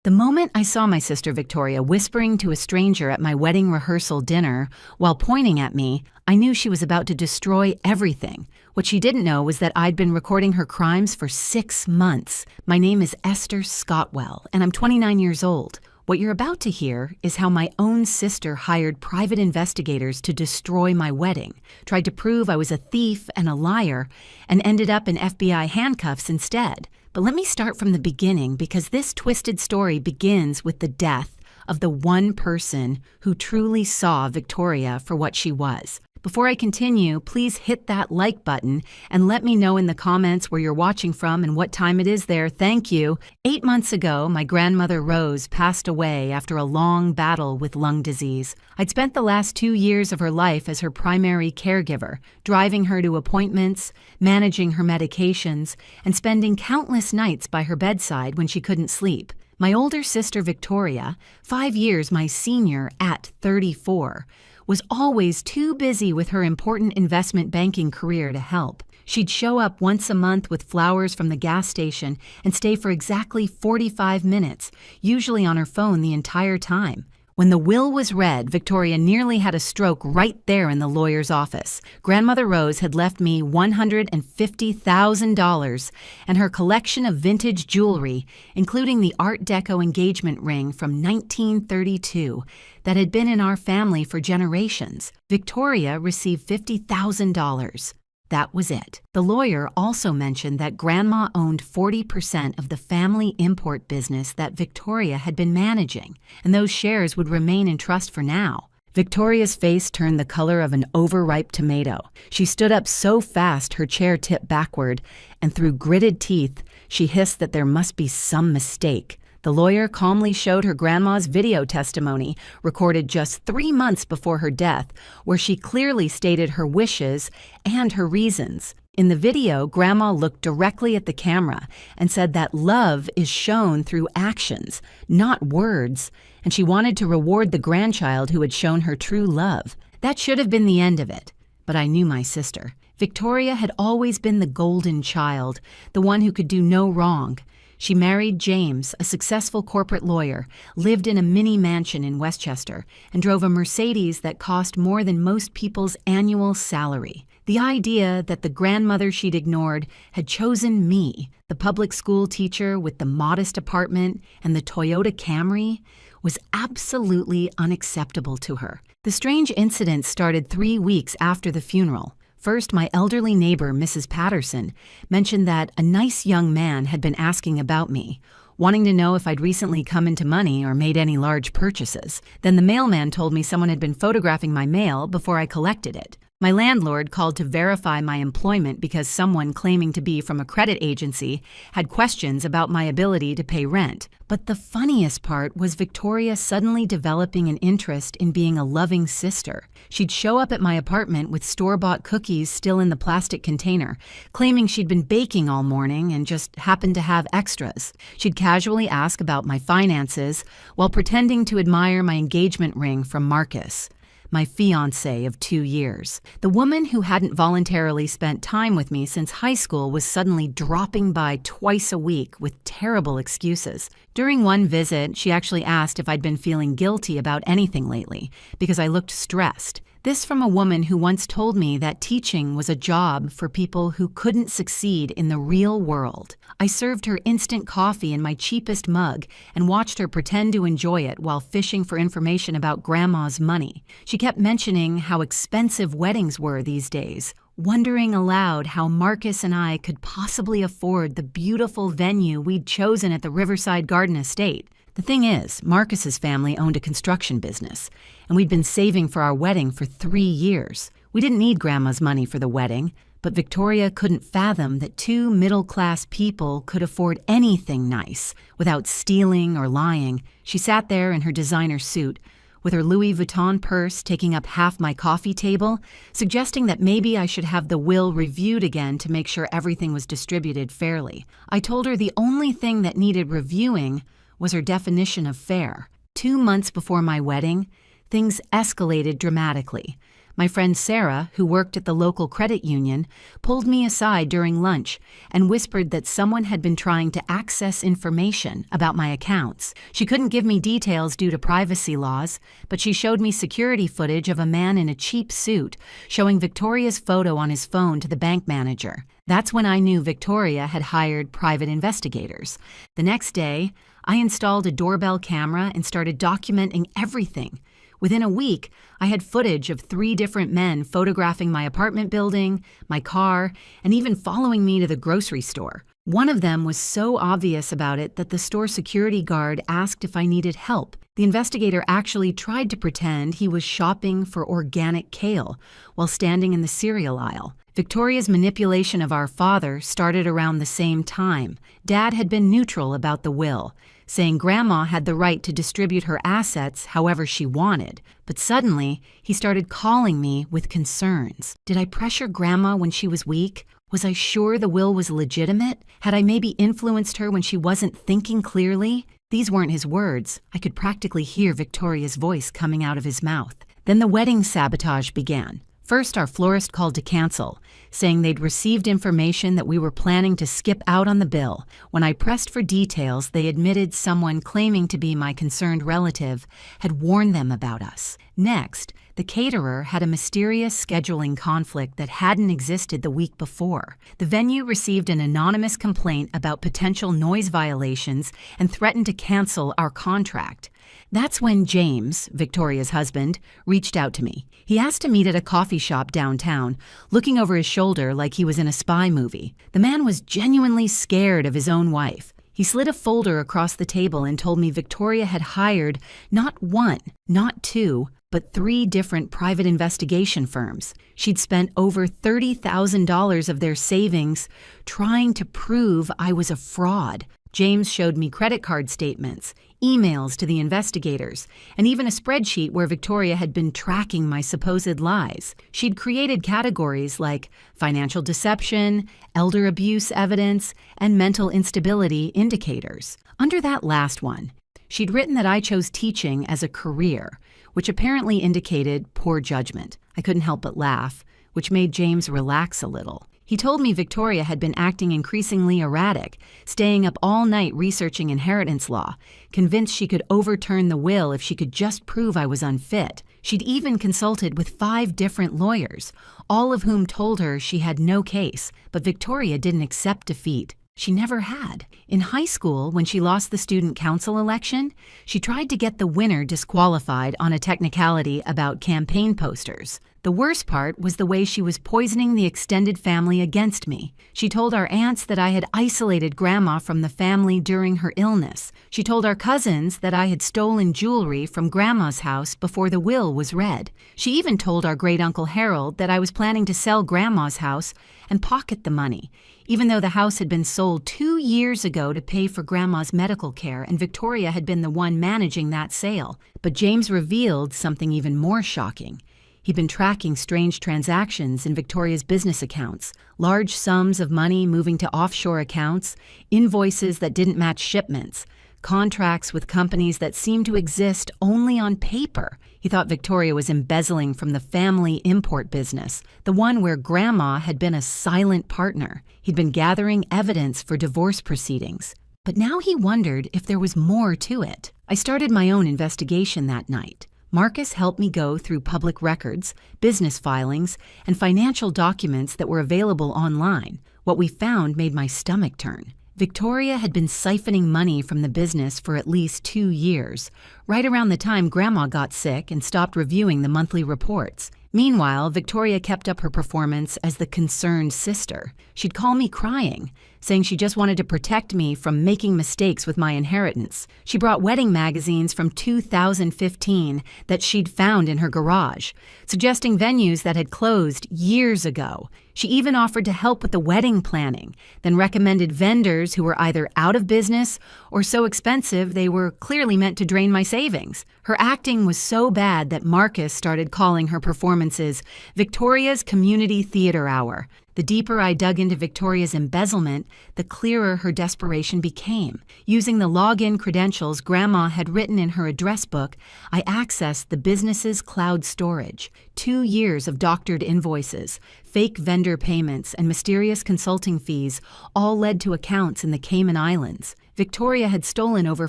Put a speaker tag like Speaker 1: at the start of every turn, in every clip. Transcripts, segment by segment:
Speaker 1: The moment I saw my sister Victoria whispering to a stranger at my wedding rehearsal dinner while pointing at me, I knew she was about to destroy everything. What she didn't know was that I'd been recording her crimes for 6 months. My name is Esther Scottwell, and I'm 29 years old. What you're about to hear is how my own sister hired private investigators to destroy my wedding, tried to prove I was a thief and a liar, and ended up in FBI handcuffs instead. But let me start from the beginning because this twisted story begins with the death of the one person who truly saw Victoria for what she was. Before I continue, please hit that like button and let me know in the comments where you're watching from and what time it is there. Thank you. 8 months ago, my grandmother Rose passed away after a long battle with lung disease. I'd spent the last 2 years of her life as her primary caregiver, driving her to appointments, managing her medications, and spending countless nights by her bedside when she couldn't sleep. My older sister Victoria, 5 years my senior at 34, was always too busy with her important investment banking career to help. She'd show up once a month with flowers from the gas station and stay for exactly 45 minutes, usually on her phone the entire time. When the will was read, Victoria nearly had a stroke right there in the lawyer's office. Grandmother Rose had left me $150,000 and her collection of vintage jewelry, including the Art Deco engagement ring from 1932 that had been in our family for generations. Victoria received $50,000. That was it. The lawyer also mentioned that Grandma owned 40% of the family import business that Victoria had been managing, and those shares would remain in trust for now. Victoria's face turned the color of an overripe tomato. She stood up so fast her chair tipped backward, and through gritted teeth, she hissed that there must be some mistake. The lawyer calmly showed her grandma's video testimony, recorded just 3 months before her death, where she clearly stated her wishes and her reasons. In the video, Grandma looked directly at the camera and said that love is shown through actions, not words, and she wanted to reward the grandchild who had shown her true love. That should have been the end of it, but I knew my sister. Victoria had always been the golden child, the one who could do no wrong. She married James, a successful corporate lawyer, lived in a mini mansion in Westchester, and drove a Mercedes that cost more than most people's annual salary. The idea that the grandmother she'd ignored had chosen me, the public school teacher with the modest apartment and the Toyota Camry, was absolutely unacceptable to her. The strange incident started 3 weeks after the funeral. First, my elderly neighbor, Mrs. Patterson, mentioned that a nice young man had been asking about me, wanting to know if I'd recently come into money or made any large purchases. Then the mailman told me someone had been photographing my mail before I collected it. My landlord called to verify my employment because someone claiming to be from a credit agency had questions about my ability to pay rent. But the funniest part was Victoria suddenly developing an interest in being a loving sister. She'd show up at my apartment with store-bought cookies still in the plastic container, claiming she'd been baking all morning and just happened to have extras. She'd casually ask about my finances while pretending to admire my engagement ring from Marcus, my fiancé of 2 years. The woman who hadn't voluntarily spent time with me since high school was suddenly dropping by twice a week with terrible excuses. During one visit, she actually asked if I'd been feeling guilty about anything lately because I looked stressed. This from a woman who once told me that teaching was a job for people who couldn't succeed in the real world. I served her instant coffee in my cheapest mug and watched her pretend to enjoy it while fishing for information about Grandma's money. She kept mentioning how expensive weddings were these days, wondering aloud how Marcus and I could possibly afford the beautiful venue we'd chosen at the Riverside Garden Estate. The thing is, Marcus's family owned a construction business, and we'd been saving for our wedding for 3 years. We didn't need Grandma's money for the wedding, but Victoria couldn't fathom that 2 middle-class people could afford anything nice without stealing or lying. She sat there in her designer suit, with her Louis Vuitton purse taking up half my coffee table, suggesting that maybe I should have the will reviewed again to make sure everything was distributed fairly. I told her the only thing that needed reviewing was her definition of fair. 2 months before my wedding, things escalated dramatically. My friend Sarah, who worked at the local credit union, pulled me aside during lunch and whispered that someone had been trying to access information about my accounts. She couldn't give me details due to privacy laws, but she showed me security footage of a man in a cheap suit showing Victoria's photo on his phone to the bank manager. That's when I knew Victoria had hired private investigators. The next day, I installed a doorbell camera and started documenting everything. Within a week, I had footage of 3 different men photographing my apartment building, my car, and even following me to the grocery store. One of them was so obvious about it that the store security guard asked if I needed help. The investigator actually tried to pretend he was shopping for organic kale while standing in the cereal aisle. Victoria's manipulation of our father started around the same time. Dad had been neutral about the will, saying Grandma had the right to distribute her assets however she wanted. But suddenly, he started calling me with concerns. Did I pressure Grandma when she was weak? Was I sure the will was legitimate? Had I maybe influenced her when she wasn't thinking clearly? These weren't his words. I could practically hear Victoria's voice coming out of his mouth. Then the wedding sabotage began. First, our florist called to cancel, saying they'd received information that we were planning to skip out on the bill. When I pressed for details, they admitted someone claiming to be my concerned relative had warned them about us. Next, the caterer had a mysterious scheduling conflict that hadn't existed the week before. The venue received an anonymous complaint about potential noise violations and threatened to cancel our contract. That's when James, Victoria's husband, reached out to me. He asked to meet at a coffee shop downtown, looking over his shoulder like he was in a spy movie. The man was genuinely scared of his own wife. He slid a folder across the table and told me Victoria had hired not 1, not 2, but 3 different private investigation firms. She'd spent over $30,000 of their savings trying to prove I was a fraud. James showed me credit card statements, emails to the investigators, and even a spreadsheet where Victoria had been tracking my supposed lies. She'd created categories like financial deception, elder abuse evidence, and mental instability indicators. Under that last one, she'd written that I chose teaching as a career, which apparently indicated poor judgment. I couldn't help but laugh, which made James relax a little. He told me Victoria had been acting increasingly erratic, staying up all night researching inheritance law, convinced she could overturn the will if she could just prove I was unfit. She'd even consulted with 5 different lawyers, all of whom told her she had no case, but Victoria didn't accept defeat. She never had. In high school, when she lost the student council election, she tried to get the winner disqualified on a technicality about campaign posters. The worst part was the way she was poisoning the extended family against me. She told our aunts that I had isolated Grandma from the family during her illness. She told our cousins that I had stolen jewelry from Grandma's house before the will was read. She even told our great-uncle Harold that I was planning to sell Grandma's house and pocket the money, even though the house had been sold 2 years ago to pay for Grandma's medical care and Victoria had been the one managing that sale. But James revealed something even more shocking. He'd been tracking strange transactions in Victoria's business accounts, large sums of money moving to offshore accounts, invoices that didn't match shipments, contracts with companies that seemed to exist only on paper. He thought Victoria was embezzling from the family import business, the one where Grandma had been a silent partner. He'd been gathering evidence for divorce proceedings. But now he wondered if there was more to it. I started my own investigation that night. Marcus helped me go through public records, business filings, and financial documents that were available online. What we found made my stomach turn. Victoria had been siphoning money from the business for at least 2 years, right around the time Grandma got sick and stopped reviewing the monthly reports. Meanwhile, Victoria kept up her performance as the concerned sister. She'd call me crying, saying she just wanted to protect me from making mistakes with my inheritance. She brought wedding magazines from 2015 that she'd found in her garage, suggesting venues that had closed years ago. She even offered to help with the wedding planning, then recommended vendors who were either out of business or so expensive they were clearly meant to drain my savings. Her acting was so bad that Marcus started calling her performances Victoria's Community Theater Hour. The deeper I dug into Victoria's embezzlement, the clearer her desperation became. Using the login credentials Grandma had written in her address book, I accessed the business's cloud storage. 2 years of doctored invoices, fake vendor payments, and mysterious consulting fees all led to accounts in the Cayman Islands. Victoria had stolen over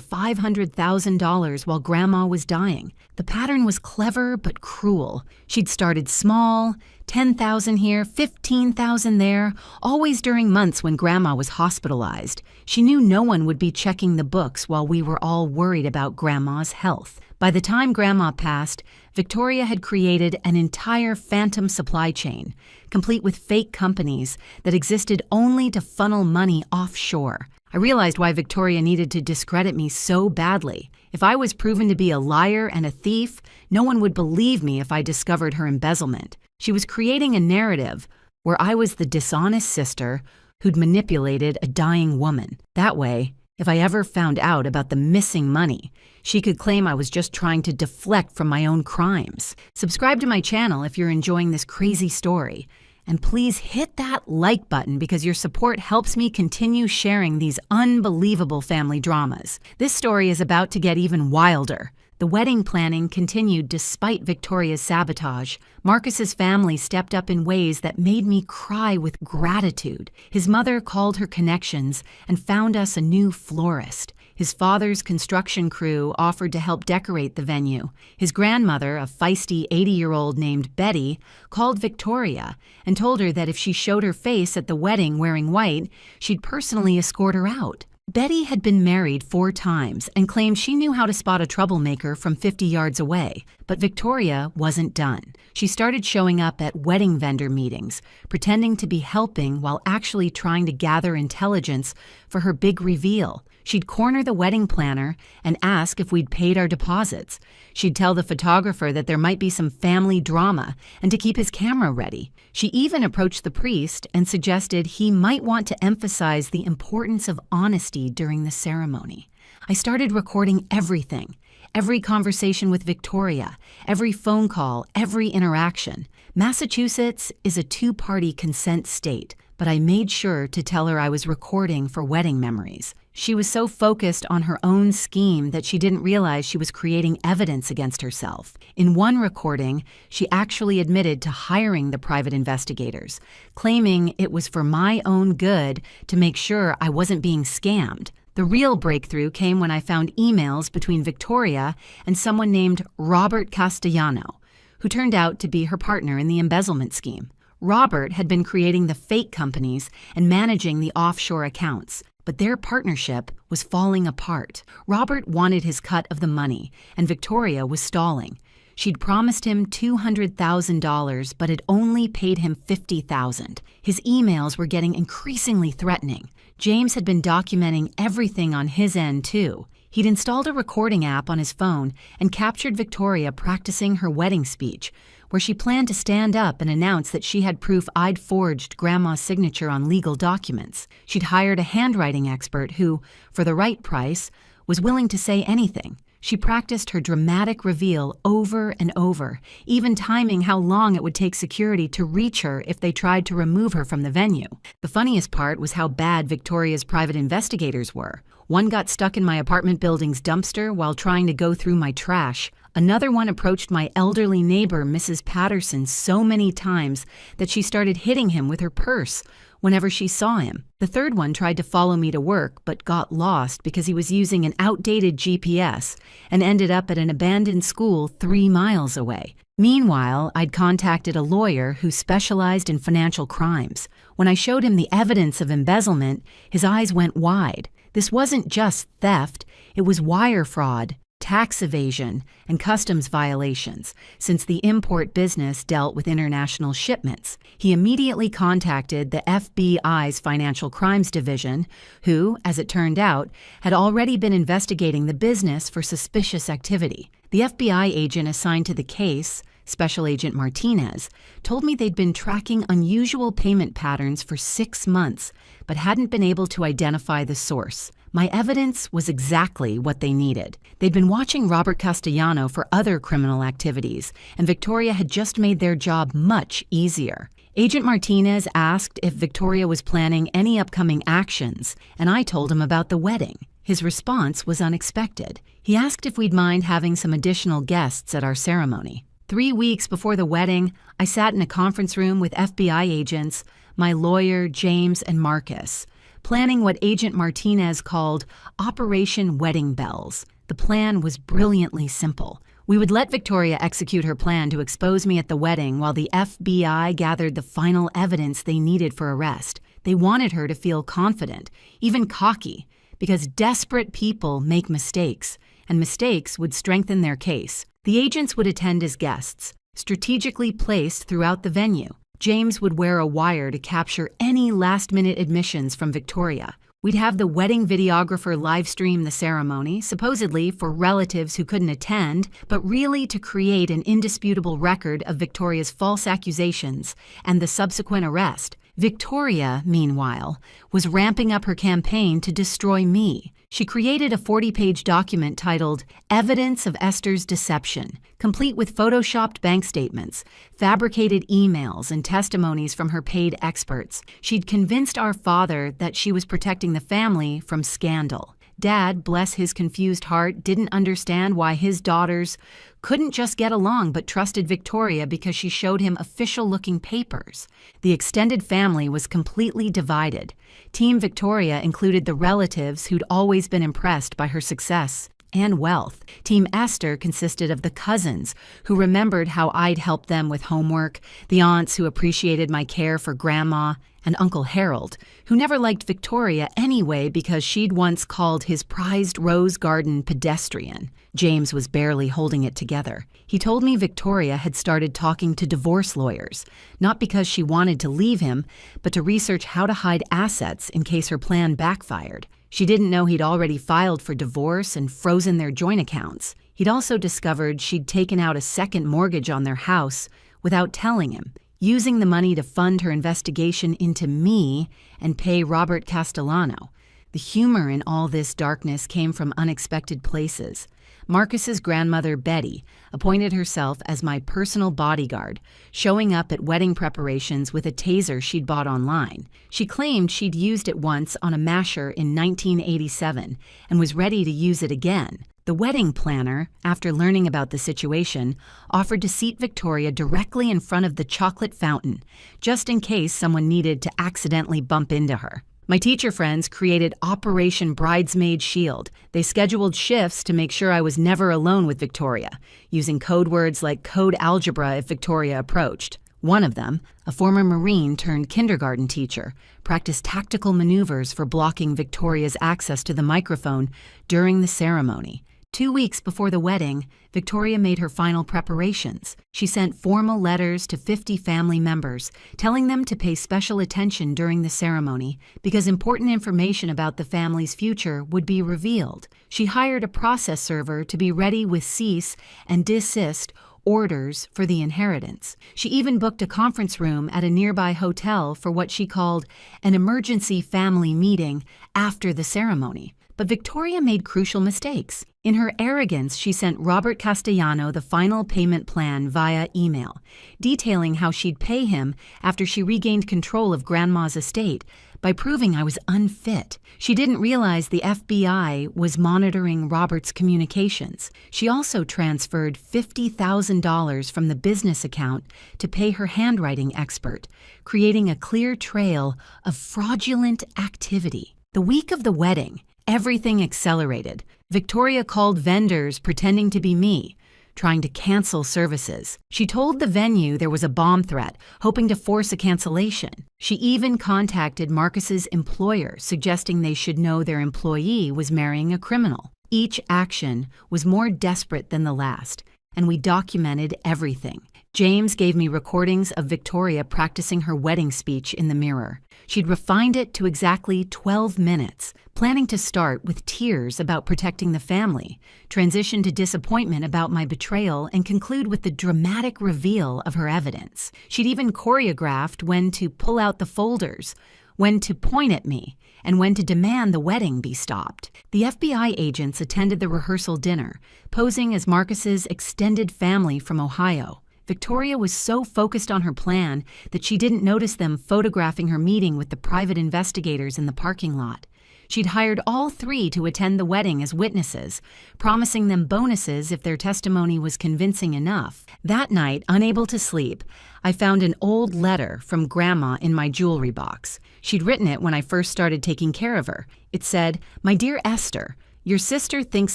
Speaker 1: $500,000 while Grandma was dying. The pattern was clever but cruel. She'd started small, 10,000 here, 15,000 there, always during months when Grandma was hospitalized. She knew no one would be checking the books while we were all worried about Grandma's health. By the time Grandma passed, Victoria had created an entire phantom supply chain, complete with fake companies that existed only to funnel money offshore. I realized why Victoria needed to discredit me so badly. If I was proven to be a liar and a thief, no one would believe me if I discovered her embezzlement. She was creating a narrative where I was the dishonest sister who'd manipulated a dying woman. That way, if I ever found out about the missing money, she could claim I was just trying to deflect from my own crimes. Subscribe to my channel if you're enjoying this crazy story. And please hit that like button because your support helps me continue sharing these unbelievable family dramas. This story is about to get even wilder. The wedding planning continued despite Victoria's sabotage. Marcus's family stepped up in ways that made me cry with gratitude. His mother called her connections and found us a new florist. His father's construction crew offered to help decorate the venue. His grandmother, a feisty 80-year-old named Betty, called Victoria and told her that if she showed her face at the wedding wearing white, she'd personally escort her out. Betty had been married 4 times and claimed she knew how to spot a troublemaker from 50 yards away. But Victoria wasn't done. She started showing up at wedding vendor meetings, pretending to be helping while actually trying to gather intelligence for her big reveal. She'd corner the wedding planner and ask if we'd paid our deposits. She'd tell the photographer that there might be some family drama and to keep his camera ready. She even approached the priest and suggested he might want to emphasize the importance of honesty during the ceremony. I started recording everything, every conversation with Victoria, every phone call, every interaction. Massachusetts is a 2-party consent state, but I made sure to tell her I was recording for wedding memories. She was so focused on her own scheme that she didn't realize she was creating evidence against herself. In one recording, she actually admitted to hiring the private investigators, claiming it was for my own good to make sure I wasn't being scammed. The real breakthrough came when I found emails between Victoria and someone named Robert Castellano, who turned out to be her partner in the embezzlement scheme. Robert had been creating the fake companies and managing the offshore accounts, but their partnership was falling apart. Robert wanted his cut of the money, and Victoria was stalling. She'd promised him $200,000, but had only paid him $50,000. His emails were getting increasingly threatening. James had been documenting everything on his end, too. He'd installed a recording app on his phone and captured Victoria practicing her wedding speech, where she planned to stand up and announce that she had proof I'd forged Grandma's signature on legal documents. She'd hired a handwriting expert who, for the right price, was willing to say anything. She practiced her dramatic reveal over and over, even timing how long it would take security to reach her if they tried to remove her from the venue. The funniest part was how bad Victoria's private investigators were. One got stuck in my apartment building's dumpster while trying to go through my trash. Another one approached my elderly neighbor, Mrs. Patterson, so many times that she started hitting him with her purse whenever she saw him. The third one tried to follow me to work but got lost because he was using an outdated GPS and ended up at an abandoned school 3 miles away. Meanwhile, I'd contacted a lawyer who specialized in financial crimes. When I showed him the evidence of embezzlement, his eyes went wide. This wasn't just theft, it was wire fraud, tax evasion, and customs violations, since the import business dealt with international shipments. He immediately contacted the FBI's Financial Crimes Division, who, as it turned out, had already been investigating the business for suspicious activity. The FBI agent assigned to the case, Special Agent Martinez, told me they'd been tracking unusual payment patterns for 6 months, but hadn't been able to identify the source. My evidence was exactly what they needed. They'd been watching Robert Castellano for other criminal activities, and Victoria had just made their job much easier. Agent Martinez asked if Victoria was planning any upcoming actions, and I told him about the wedding. His response was unexpected. He asked if we'd mind having some additional guests at our ceremony. 3 weeks before the wedding, I sat in a conference room with FBI agents, my lawyer, James, and Marcus, planning what Agent Martinez called Operation Wedding Bells. The plan was brilliantly simple. We would let Victoria execute her plan to expose me at the wedding while the FBI gathered the final evidence they needed for arrest. They wanted her to feel confident, even cocky, because desperate people make mistakes, and mistakes would strengthen their case. The agents would attend as guests, strategically placed throughout the venue. James would wear a wire to capture any last-minute admissions from Victoria. We'd have the wedding videographer live stream the ceremony, supposedly for relatives who couldn't attend, but really to create an indisputable record of Victoria's false accusations and the subsequent arrest. Victoria, meanwhile, was ramping up her campaign to destroy me. She created a 40-page document titled Evidence of Esther's Deception, complete with photoshopped bank statements, fabricated emails, and testimonies from her paid experts. She'd convinced our father that she was protecting the family from scandal. Dad, bless his confused heart, didn't understand why his daughters couldn't just get along but trusted Victoria because she showed him official-looking papers. The extended family was completely divided. Team Victoria included the relatives who'd always been impressed by her success and wealth. Team Esther consisted of the cousins who remembered how I'd helped them with homework, the aunts who appreciated my care for Grandma, and Uncle Harold, who never liked Victoria anyway because she'd once called his prized rose garden pedestrian. James was barely holding it together. He told me Victoria had started talking to divorce lawyers, not because she wanted to leave him, but to research how to hide assets in case her plan backfired. She didn't know he'd already filed for divorce and frozen their joint accounts. He'd also discovered she'd taken out a second mortgage on their house without telling him, using the money to fund her investigation into me and pay Robert Castellano. The humor in all this darkness came from unexpected places. Marcus's grandmother, Betty, appointed herself as my personal bodyguard, showing up at wedding preparations with a taser she'd bought online. She claimed she'd used it once on a masher in 1987 and was ready to use it again. The wedding planner, after learning about the situation, offered to seat Victoria directly in front of the chocolate fountain, just in case someone needed to accidentally bump into her. My teacher friends created Operation Bridesmaid Shield. They scheduled shifts to make sure I was never alone with Victoria, using code words like code algebra if Victoria approached. One of them, a former Marine turned kindergarten teacher, practiced tactical maneuvers for blocking Victoria's access to the microphone during the ceremony. 2 weeks before the wedding, Victoria made her final preparations. She sent formal letters to 50 family members, telling them to pay special attention during the ceremony because important information about the family's future would be revealed. She hired a process server to be ready with cease and desist orders for the inheritance. She even booked a conference room at a nearby hotel for what she called an emergency family meeting after the ceremony. But Victoria made crucial mistakes. In her arrogance, she sent Robert Castellano the final payment plan via email, detailing how she'd pay him after she regained control of Grandma's estate by proving I was unfit. She didn't realize the FBI was monitoring Robert's communications. She also transferred $50,000 from the business account to pay her handwriting expert, creating a clear trail of fraudulent activity. The week of the wedding, everything accelerated. Victoria called vendors pretending to be me, trying to cancel services. She told the venue there was a bomb threat, hoping to force a cancellation. She even contacted Marcus's employer, suggesting they should know their employee was marrying a criminal. Each action was more desperate than the last, and we documented everything. James gave me recordings of Victoria practicing her wedding speech in the mirror. She'd refined it to exactly 12 minutes, planning to start with tears about protecting the family, transition to disappointment about my betrayal, and conclude with the dramatic reveal of her evidence. She'd even choreographed when to pull out the folders, when to point at me, and when to demand the wedding be stopped. The FBI agents attended the rehearsal dinner, posing as Marcus's extended family from Ohio. Victoria was so focused on her plan that she didn't notice them photographing her meeting with the private investigators in the parking lot. She'd hired all three to attend the wedding as witnesses, promising them bonuses if their testimony was convincing enough. That night, unable to sleep, I found an old letter from Grandma in my jewelry box. She'd written it when I first started taking care of her. It said, "My dear Esther, your sister thinks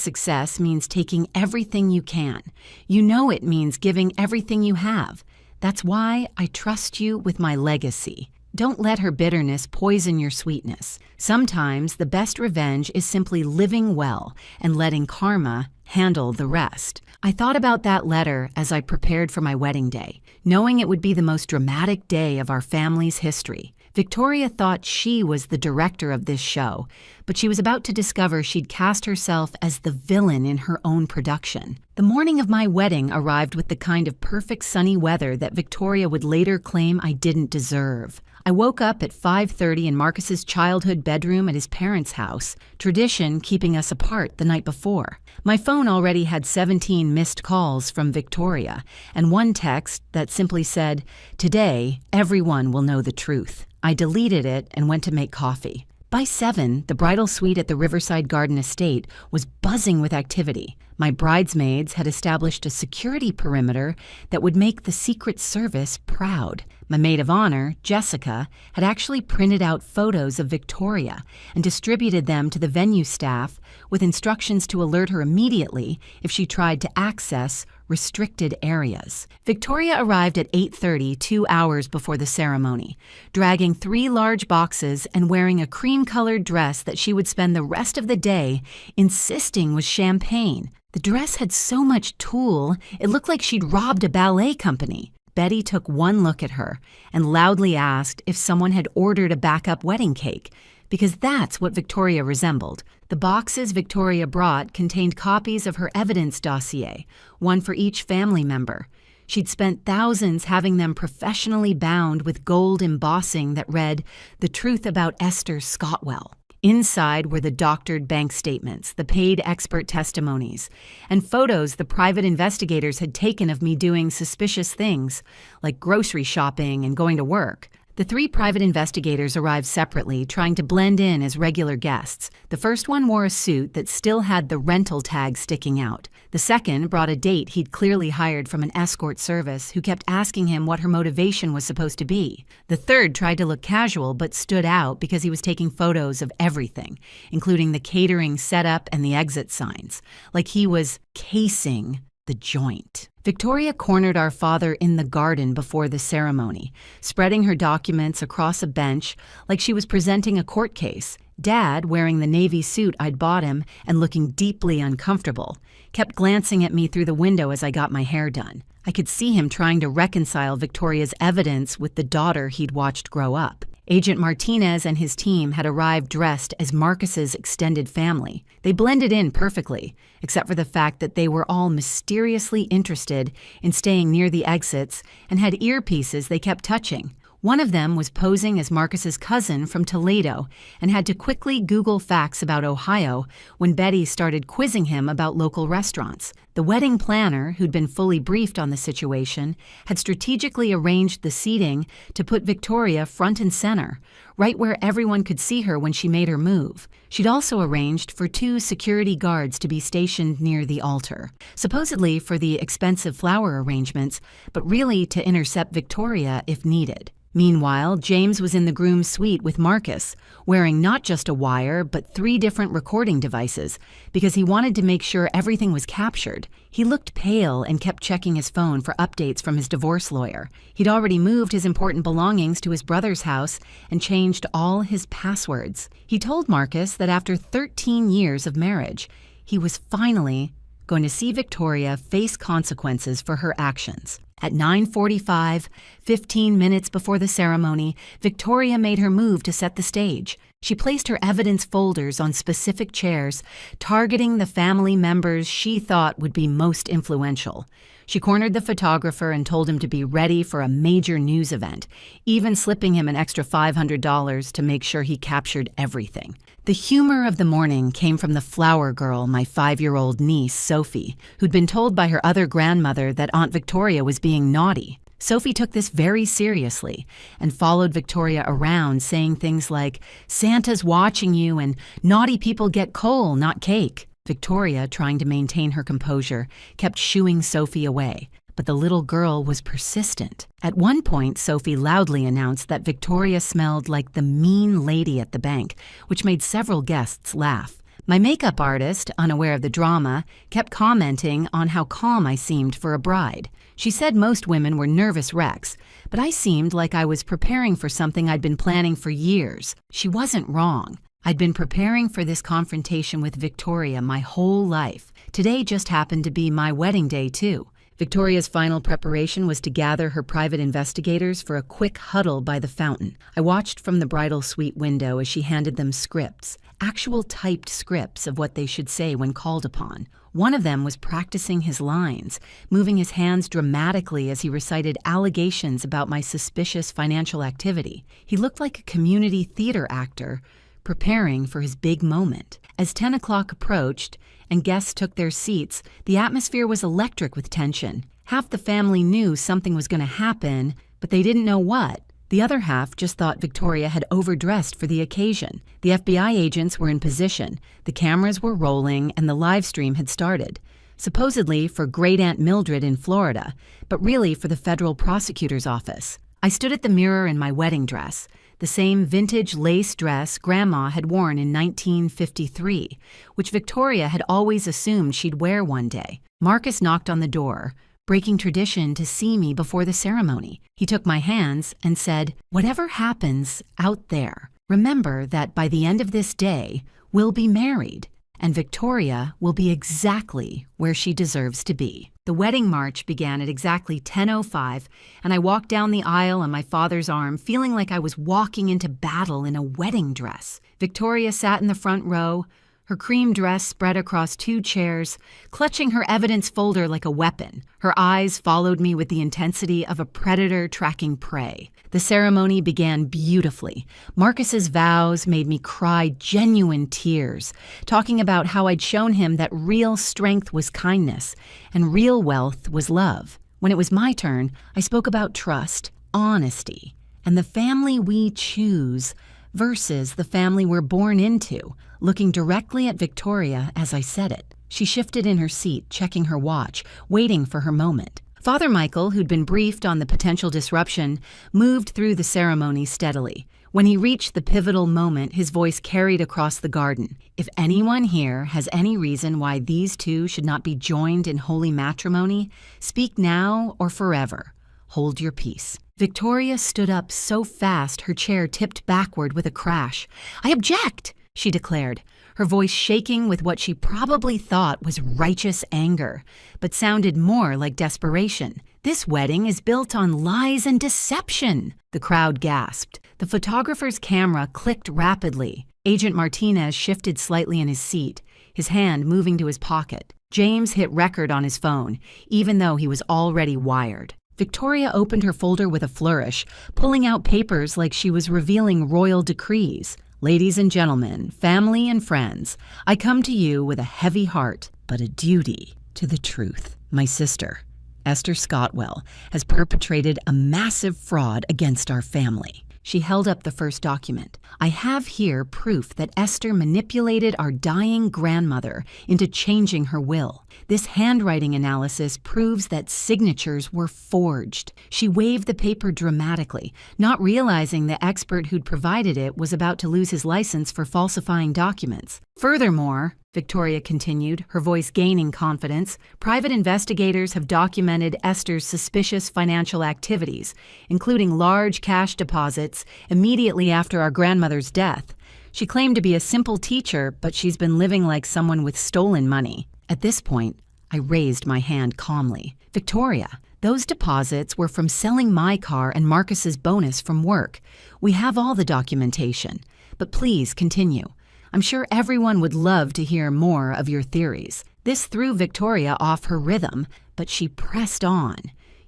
Speaker 1: success means taking everything you can. You know it means giving everything you have. That's why I trust you with my legacy. Don't let her bitterness poison your sweetness. Sometimes the best revenge is simply living well and letting karma handle the rest." I thought about that letter as I prepared for my wedding day, knowing it would be the most dramatic day of our family's history. Victoria thought she was the director of this show, but she was about to discover she'd cast herself as the villain in her own production. The morning of my wedding arrived with the kind of perfect sunny weather that Victoria would later claim I didn't deserve. I woke up at 5:30 in Marcus's childhood bedroom at his parents' house, tradition keeping us apart the night before. My phone already had 17 missed calls from Victoria, and one text that simply said, "Today, everyone will know the truth." I deleted it and went to make coffee. By 7, the bridal suite at the Riverside Garden Estate was buzzing with activity. My bridesmaids had established a security perimeter that would make the Secret Service proud. My maid of honor, Jessica, had actually printed out photos of Victoria and distributed them to the venue staff with instructions to alert her immediately if she tried to access restricted areas. Victoria arrived at 8:30, 2 hours before the ceremony, dragging 3 large boxes and wearing a cream-colored dress that she would spend the rest of the day insisting was champagne. The dress had so much tulle, it looked like she'd robbed a ballet company. Betty took one look at her and loudly asked if someone had ordered a backup wedding cake, because that's what Victoria resembled. The boxes Victoria brought contained copies of her evidence dossier, one for each family member. She'd spent thousands having them professionally bound with gold embossing that read, "The Truth About Esther Scotwell." Inside were the doctored bank statements, the paid expert testimonies, and photos the private investigators had taken of me doing suspicious things, like grocery shopping and going to work. The 3 private investigators arrived separately, trying to blend in as regular guests. The first one wore a suit that still had the rental tag sticking out. The second brought a date he'd clearly hired from an escort service who kept asking him what her motivation was supposed to be. The third tried to look casual but stood out because he was taking photos of everything, including the catering setup and the exit signs, like he was casing the joint. Victoria cornered our father in the garden before the ceremony, spreading her documents across a bench like she was presenting a court case. Dad, wearing the navy suit I'd bought him and looking deeply uncomfortable, kept glancing at me through the window as I got my hair done. I could see him trying to reconcile Victoria's evidence with the daughter he'd watched grow up. Agent Martinez and his team had arrived dressed as Marcus's extended family. They blended in perfectly, except for the fact that they were all mysteriously interested in staying near the exits and had earpieces they kept touching. One of them was posing as Marcus's cousin from Toledo and had to quickly Google facts about Ohio when Betty started quizzing him about local restaurants. The wedding planner, who'd been fully briefed on the situation, had strategically arranged the seating to put Victoria front and center, right where everyone could see her when she made her move. She'd also arranged for 2 security guards to be stationed near the altar, supposedly for the expensive flower arrangements, but really to intercept Victoria if needed. Meanwhile, James was in the groom's suite with Marcus, wearing not just a wire, but 3 different recording devices, because he wanted to make sure everything was captured. He looked pale and kept checking his phone for updates from his divorce lawyer. He'd already moved his important belongings to his brother's house and changed all his passwords. He told Marcus that after 13 years of marriage, he was finally going to see Victoria face consequences for her actions. At 9:45, 15 minutes before the ceremony, Victoria made her move to set the stage. She placed her evidence folders on specific chairs, targeting the family members she thought would be most influential. She cornered the photographer and told him to be ready for a major news event, even slipping him an extra $500 to make sure he captured everything. The humor of the morning came from the flower girl, my 5-year-old niece, Sophie, who'd been told by her other grandmother that Aunt Victoria was being naughty. Sophie took this very seriously and followed Victoria around saying things like, "Santa's watching you," and "Naughty people get coal, not cake." Victoria, trying to maintain her composure, kept shooing Sophie away, but the little girl was persistent. At one point, Sophie loudly announced that Victoria smelled like the mean lady at the bank, which made several guests laugh. My makeup artist, unaware of the drama, kept commenting on how calm I seemed for a bride. She said most women were nervous wrecks, but I seemed like I was preparing for something I'd been planning for years. She wasn't wrong. I'd been preparing for this confrontation with Victoria my whole life. Today just happened to be my wedding day, too. Victoria's final preparation was to gather her private investigators for a quick huddle by the fountain. I watched from the bridal suite window as she handed them scripts, actual typed scripts of what they should say when called upon. One of them was practicing his lines, moving his hands dramatically as he recited allegations about my suspicious financial activity. He looked like a community theater actor preparing for his big moment. As 10 o'clock approached and guests took their seats, the atmosphere was electric with tension. Half the family knew something was going to happen, but they didn't know what. The other half just thought Victoria had overdressed for the occasion. The FBI agents were in position, the cameras were rolling, and the live stream had started. Supposedly for Great Aunt Mildred in Florida, but really for the federal prosecutor's office. I stood at the mirror in my wedding dress, the same vintage lace dress Grandma had worn in 1953, which Victoria had always assumed she'd wear one day. Marcus knocked on the door, breaking tradition to see me before the ceremony. He took my hands and said, "Whatever happens out there, remember that by the end of this day, we'll be married, and Victoria will be exactly where she deserves to be." The wedding march began at exactly 10:05, and I walked down the aisle on my father's arm, feeling like I was walking into battle in a wedding dress. Victoria sat in the front row, her cream dress spread across 2 chairs, clutching her evidence folder like a weapon. Her eyes followed me with the intensity of a predator tracking prey. The ceremony began beautifully. Marcus's vows made me cry genuine tears, talking about how I'd shown him that real strength was kindness and real wealth was love. When it was my turn, I spoke about trust, honesty, and the family we choose versus the family we're born into, looking directly at Victoria as I said it. She shifted in her seat, checking her watch, waiting for her moment. Father Michael, who'd been briefed on the potential disruption, moved through the ceremony steadily. When he reached the pivotal moment, his voice carried across the garden. "If anyone here has any reason why these two should not be joined in holy matrimony, speak now or forever. Hold your peace." Victoria stood up so fast her chair tipped backward with a crash. "I object!" she declared, her voice shaking with what she probably thought was righteous anger, but sounded more like desperation. "This wedding is built on lies and deception!" The crowd gasped. The photographer's camera clicked rapidly. Agent Martinez shifted slightly in his seat, his hand moving to his pocket. James hit record on his phone, even though he was already wired. Victoria opened her folder with a flourish, pulling out papers like she was revealing royal decrees. "Ladies and gentlemen, family and friends, I come to you with a heavy heart, but a duty to the truth. My sister, Esther Scottwell, has perpetrated a massive fraud against our family." She held up the first document. "I have here proof that Esther manipulated our dying grandmother into changing her will. This handwriting analysis proves that signatures were forged." She waved the paper dramatically, not realizing the expert who'd provided it was about to lose his license for falsifying documents. "Furthermore," Victoria continued, her voice gaining confidence, "private investigators have documented Esther's suspicious financial activities, including large cash deposits immediately after our grandmother's death. She claimed to be a simple teacher, but she's been living like someone with stolen money." At this point, I raised my hand calmly. "Victoria, those deposits were from selling my car and Marcus's bonus from work. We have all the documentation. But please continue. I'm sure everyone would love to hear more of your theories." This threw Victoria off her rhythm, but she pressed on.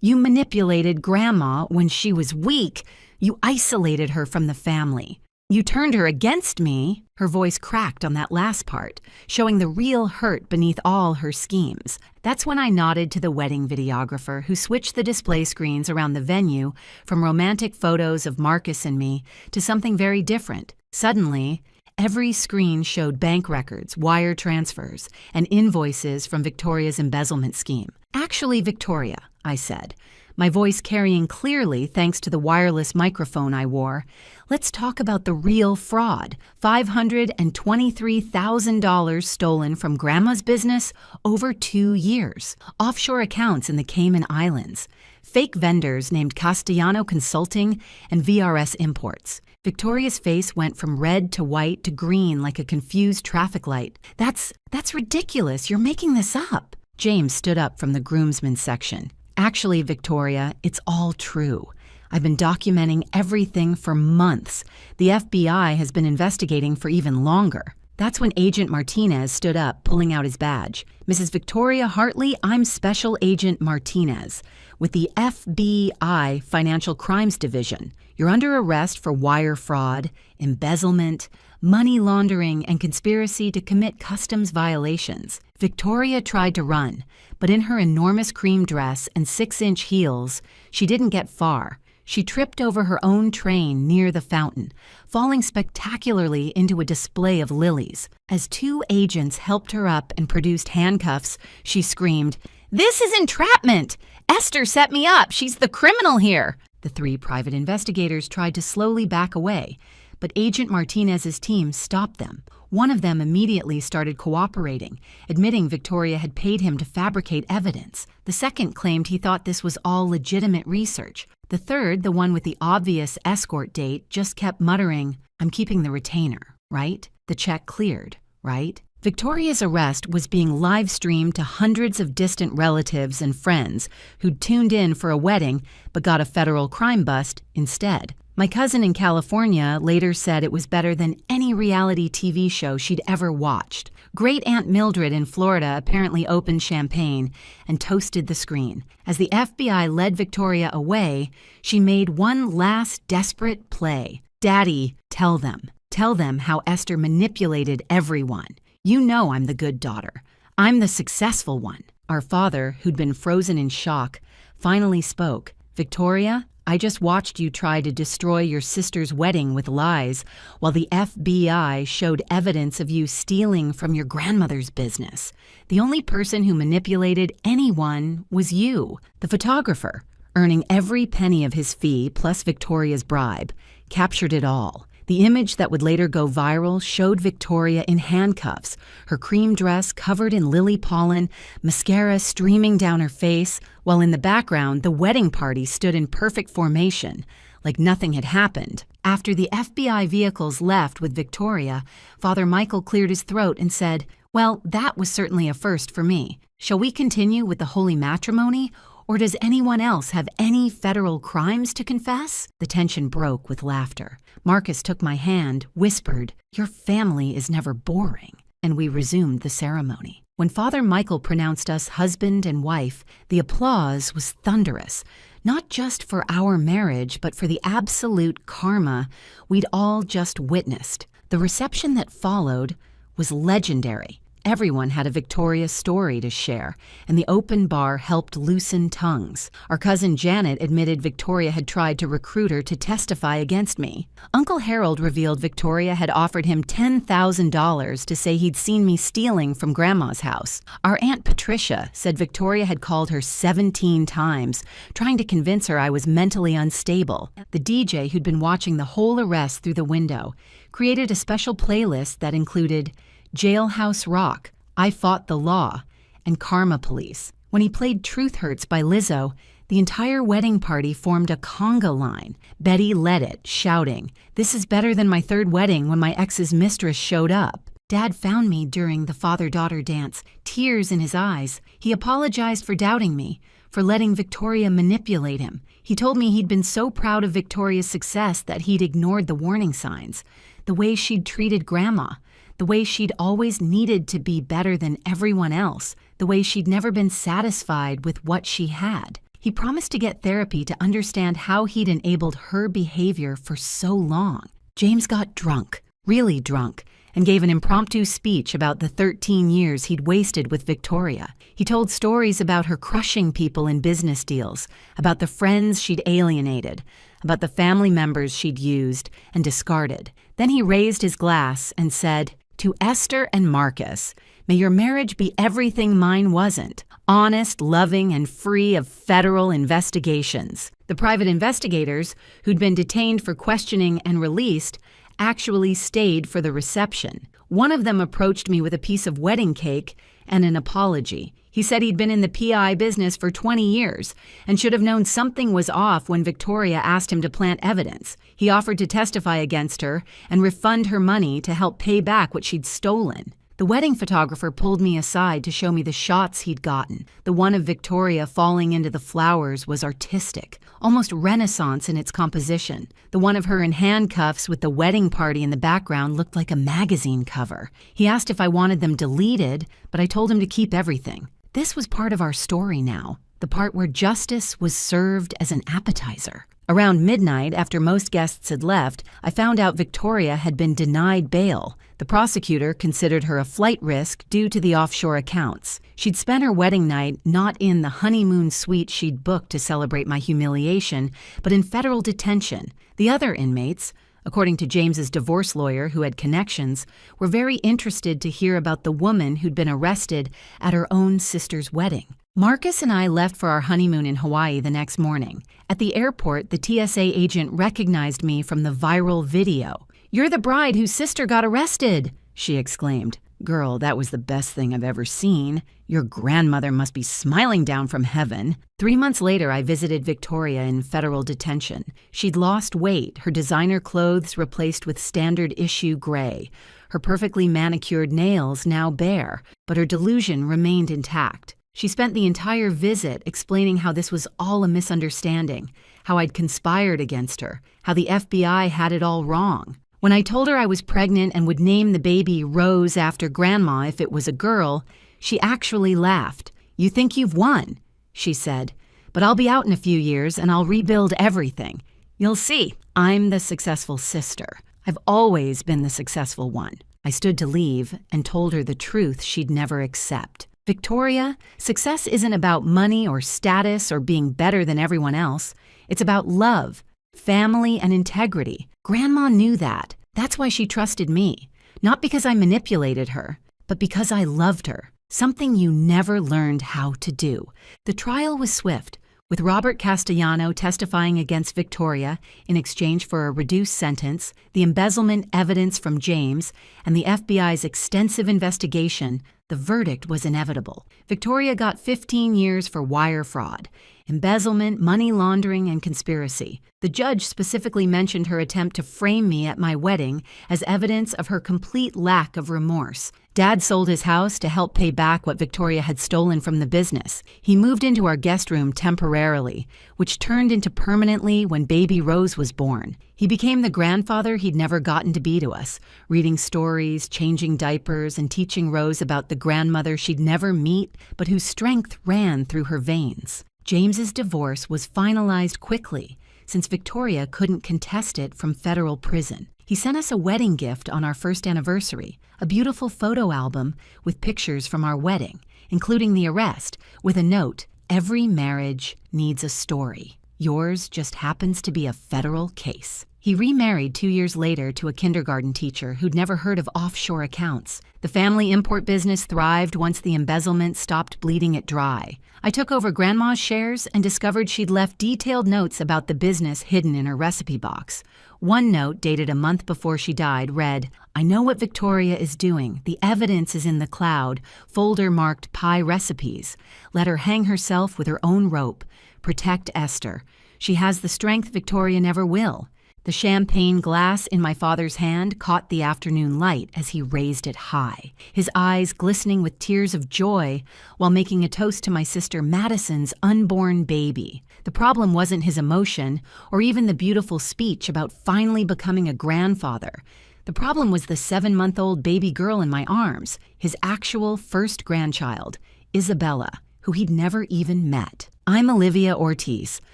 Speaker 1: "You manipulated Grandma when she was weak. You isolated her from the family. You turned her against me. Her voice cracked on that last part, showing the real hurt beneath all her schemes. That's when I nodded to the wedding videographer who switched the display screens around the venue from romantic photos of Marcus and me to something very different. Suddenly, every screen showed bank records, wire transfers, and invoices from Victoria's embezzlement scheme. Actually, Victoria, I said, my voice carrying clearly thanks to the wireless microphone I wore, let's talk about the real fraud. $523,000 stolen from Grandma's business over 2 years. Offshore accounts in the Cayman Islands. Fake vendors named Castellano Consulting and VRS Imports. Victoria's face went from red to white to green like a confused traffic light. That's ridiculous. You're making this up. James stood up from the groomsmen section. Actually, Victoria, it's all true. I've been documenting everything for months. The FBI has been investigating for even longer. That's when Agent Martinez stood up, pulling out his badge. Mrs. Victoria Hartley, I'm Special Agent Martinez with the FBI Financial Crimes Division. You're under arrest for wire fraud, embezzlement, money laundering, and conspiracy to commit customs violations. Victoria tried to run, but in her enormous cream dress and 6-inch heels, she didn't get far. She tripped over her own train near the fountain, falling spectacularly into a display of lilies. As 2 agents helped her up and produced handcuffs, she screamed, "This is entrapment! Esther set me up! She's the criminal here!" The 3 private investigators tried to slowly back away, but Agent Martinez's team stopped them. One of them immediately started cooperating, admitting Victoria had paid him to fabricate evidence. The second claimed he thought this was all legitimate research. The third, the one with the obvious escort date, just kept muttering, "I'm keeping the retainer, right? The check cleared, right?" Victoria's arrest was being live-streamed to hundreds of distant relatives and friends who'd tuned in for a wedding but got a federal crime bust instead. My cousin in California later said it was better than any reality TV show she'd ever watched. Great Aunt Mildred in Florida apparently opened champagne and toasted the screen. As the FBI led Victoria away, she made one last desperate play. "Daddy, tell them. Tell them how Esther manipulated everyone. You know I'm the good daughter. I'm the successful one." Our father, who'd been frozen in shock, finally spoke. "Victoria, I just watched you try to destroy your sister's wedding with lies, while the FBI showed evidence of you stealing from your grandmother's business. The only person who manipulated anyone was you, the photographer, earning every penny of his fee plus Victoria's bribe, captured it all. The image that would later go viral showed Victoria in handcuffs, her cream dress covered in lily pollen, mascara streaming down her face, while in the background the wedding party stood in perfect formation, like nothing had happened. After the FBI vehicles left with Victoria, Father Michael cleared his throat and said, "Well, that was certainly a first for me. Shall we continue with the holy matrimony? Or does anyone else have any federal crimes to confess?" The tension broke with laughter. Marcus took my hand, whispered, "Your family is never boring," and we resumed the ceremony. When Father Michael pronounced us husband and wife, the applause was thunderous, not just for our marriage, but for the absolute karma we'd all just witnessed. The reception that followed was legendary. Everyone had a Victoria story to share, and the open bar helped loosen tongues. Our cousin Janet admitted Victoria had tried to recruit her to testify against me. Uncle Harold revealed Victoria had offered him $10,000 to say he'd seen me stealing from Grandma's house. Our Aunt Patricia said Victoria had called her 17 times, trying to convince her I was mentally unstable. The DJ, who'd been watching the whole arrest through the window, created a special playlist that included Jailhouse Rock, I Fought the Law, and Karma Police. When he played Truth Hurts by Lizzo, the entire wedding party formed a conga line. Betty led it, shouting, "This is better than my third wedding when my ex's mistress showed up." Dad found me during the father-daughter dance, tears in his eyes. He apologized for doubting me, for letting Victoria manipulate him. He told me he'd been so proud of Victoria's success that he'd ignored the warning signs, the way she'd treated Grandma, the way she'd always needed to be better than everyone else, the way she'd never been satisfied with what she had. He promised to get therapy to understand how he'd enabled her behavior for so long. James got drunk, really drunk, and gave an impromptu speech about the 13 years he'd wasted with Victoria. He told stories about her crushing people in business deals, about the friends she'd alienated, about the family members she'd used and discarded. Then he raised his glass and said, "To Esther and Marcus, may your marriage be everything mine wasn't, honest, loving, and free of federal investigations." The private investigators, who'd been detained for questioning and released, actually stayed for the reception. One of them approached me with a piece of wedding cake and an apology. He said he'd been in the PI business for 20 years and should have known something was off when Victoria asked him to plant evidence. He offered to testify against her and refund her money to help pay back what she'd stolen. The wedding photographer pulled me aside to show me the shots he'd gotten. The one of Victoria falling into the flowers was artistic, almost Renaissance in its composition. The one of her in handcuffs with the wedding party in the background looked like a magazine cover. He asked if I wanted them deleted, but I told him to keep everything. This was part of our story now, the part where justice was served as an appetizer. Around midnight, after most guests had left, I found out Victoria had been denied bail. The prosecutor considered her a flight risk due to the offshore accounts. She'd spent her wedding night not in the honeymoon suite she'd booked to celebrate my humiliation, but in federal detention. The other inmates, according to James's divorce lawyer who had connections, were very interested to hear about the woman who'd been arrested at her own sister's wedding. Marcus and I left for our honeymoon in Hawaii the next morning. At the airport, the TSA agent recognized me from the viral video. "You're the bride whose sister got arrested," she exclaimed. "Girl, that was the best thing I've ever seen. Your grandmother must be smiling down from heaven." 3 months later, I visited Victoria in federal detention. She'd lost weight, her designer clothes replaced with standard issue gray, her perfectly manicured nails now bare, but her delusion remained intact. She spent the entire visit explaining how this was all a misunderstanding, how I'd conspired against her, how the FBI had it all wrong. When I told her I was pregnant and would name the baby Rose after Grandma if it was a girl, she actually laughed. "You think you've won," she said, "but I'll be out in a few years and I'll rebuild everything. You'll see, I'm the successful sister. I've always been the successful one." I stood to leave and told her the truth she'd never accept. "Victoria, success isn't about money or status or being better than everyone else. It's about love, family, and integrity. Grandma knew that. That's why she trusted me. Not because I manipulated her, but because I loved her. Something you never learned how to do." The trial was swift, with Robert Castellano testifying against Victoria in exchange for a reduced sentence, the embezzlement evidence from James, and the FBI's extensive investigation. The verdict was inevitable. Victoria got 15 years for wire fraud, embezzlement, money laundering, and conspiracy. The judge specifically mentioned her attempt to frame me at my wedding as evidence of her complete lack of remorse. Dad sold his house to help pay back what Victoria had stolen from the business. He moved into our guest room temporarily, which turned into permanently when baby Rose was born. He became the grandfather he'd never gotten to be to us, reading stories, changing diapers, and teaching Rose about the grandmother she'd never meet, but whose strength ran through her veins. James's divorce was finalized quickly, since Victoria couldn't contest it from federal prison. He sent us a wedding gift on our first anniversary, a beautiful photo album with pictures from our wedding, including the arrest, with a note, "Every marriage needs a story. Yours just happens to be a federal case." He remarried 2 years later to a kindergarten teacher who'd never heard of offshore accounts. The family import business thrived once the embezzlement stopped bleeding it dry. I took over Grandma's shares and discovered she'd left detailed notes about the business hidden in her recipe box. One note, dated a month before she died, read, "I know what Victoria is doing. The evidence is in the cloud, folder marked pie recipes. Let her hang herself with her own rope. Protect Esther. She has the strength Victoria never will." The champagne glass in my father's hand caught the afternoon light as he raised it high, his eyes glistening with tears of joy while making a toast to my sister Madison's unborn baby. The problem wasn't his emotion or even the beautiful speech about finally becoming a grandfather. The problem was the 7-month-old baby girl in my arms, his actual first grandchild, Isabella, who he'd never even met. I'm Olivia Ortiz,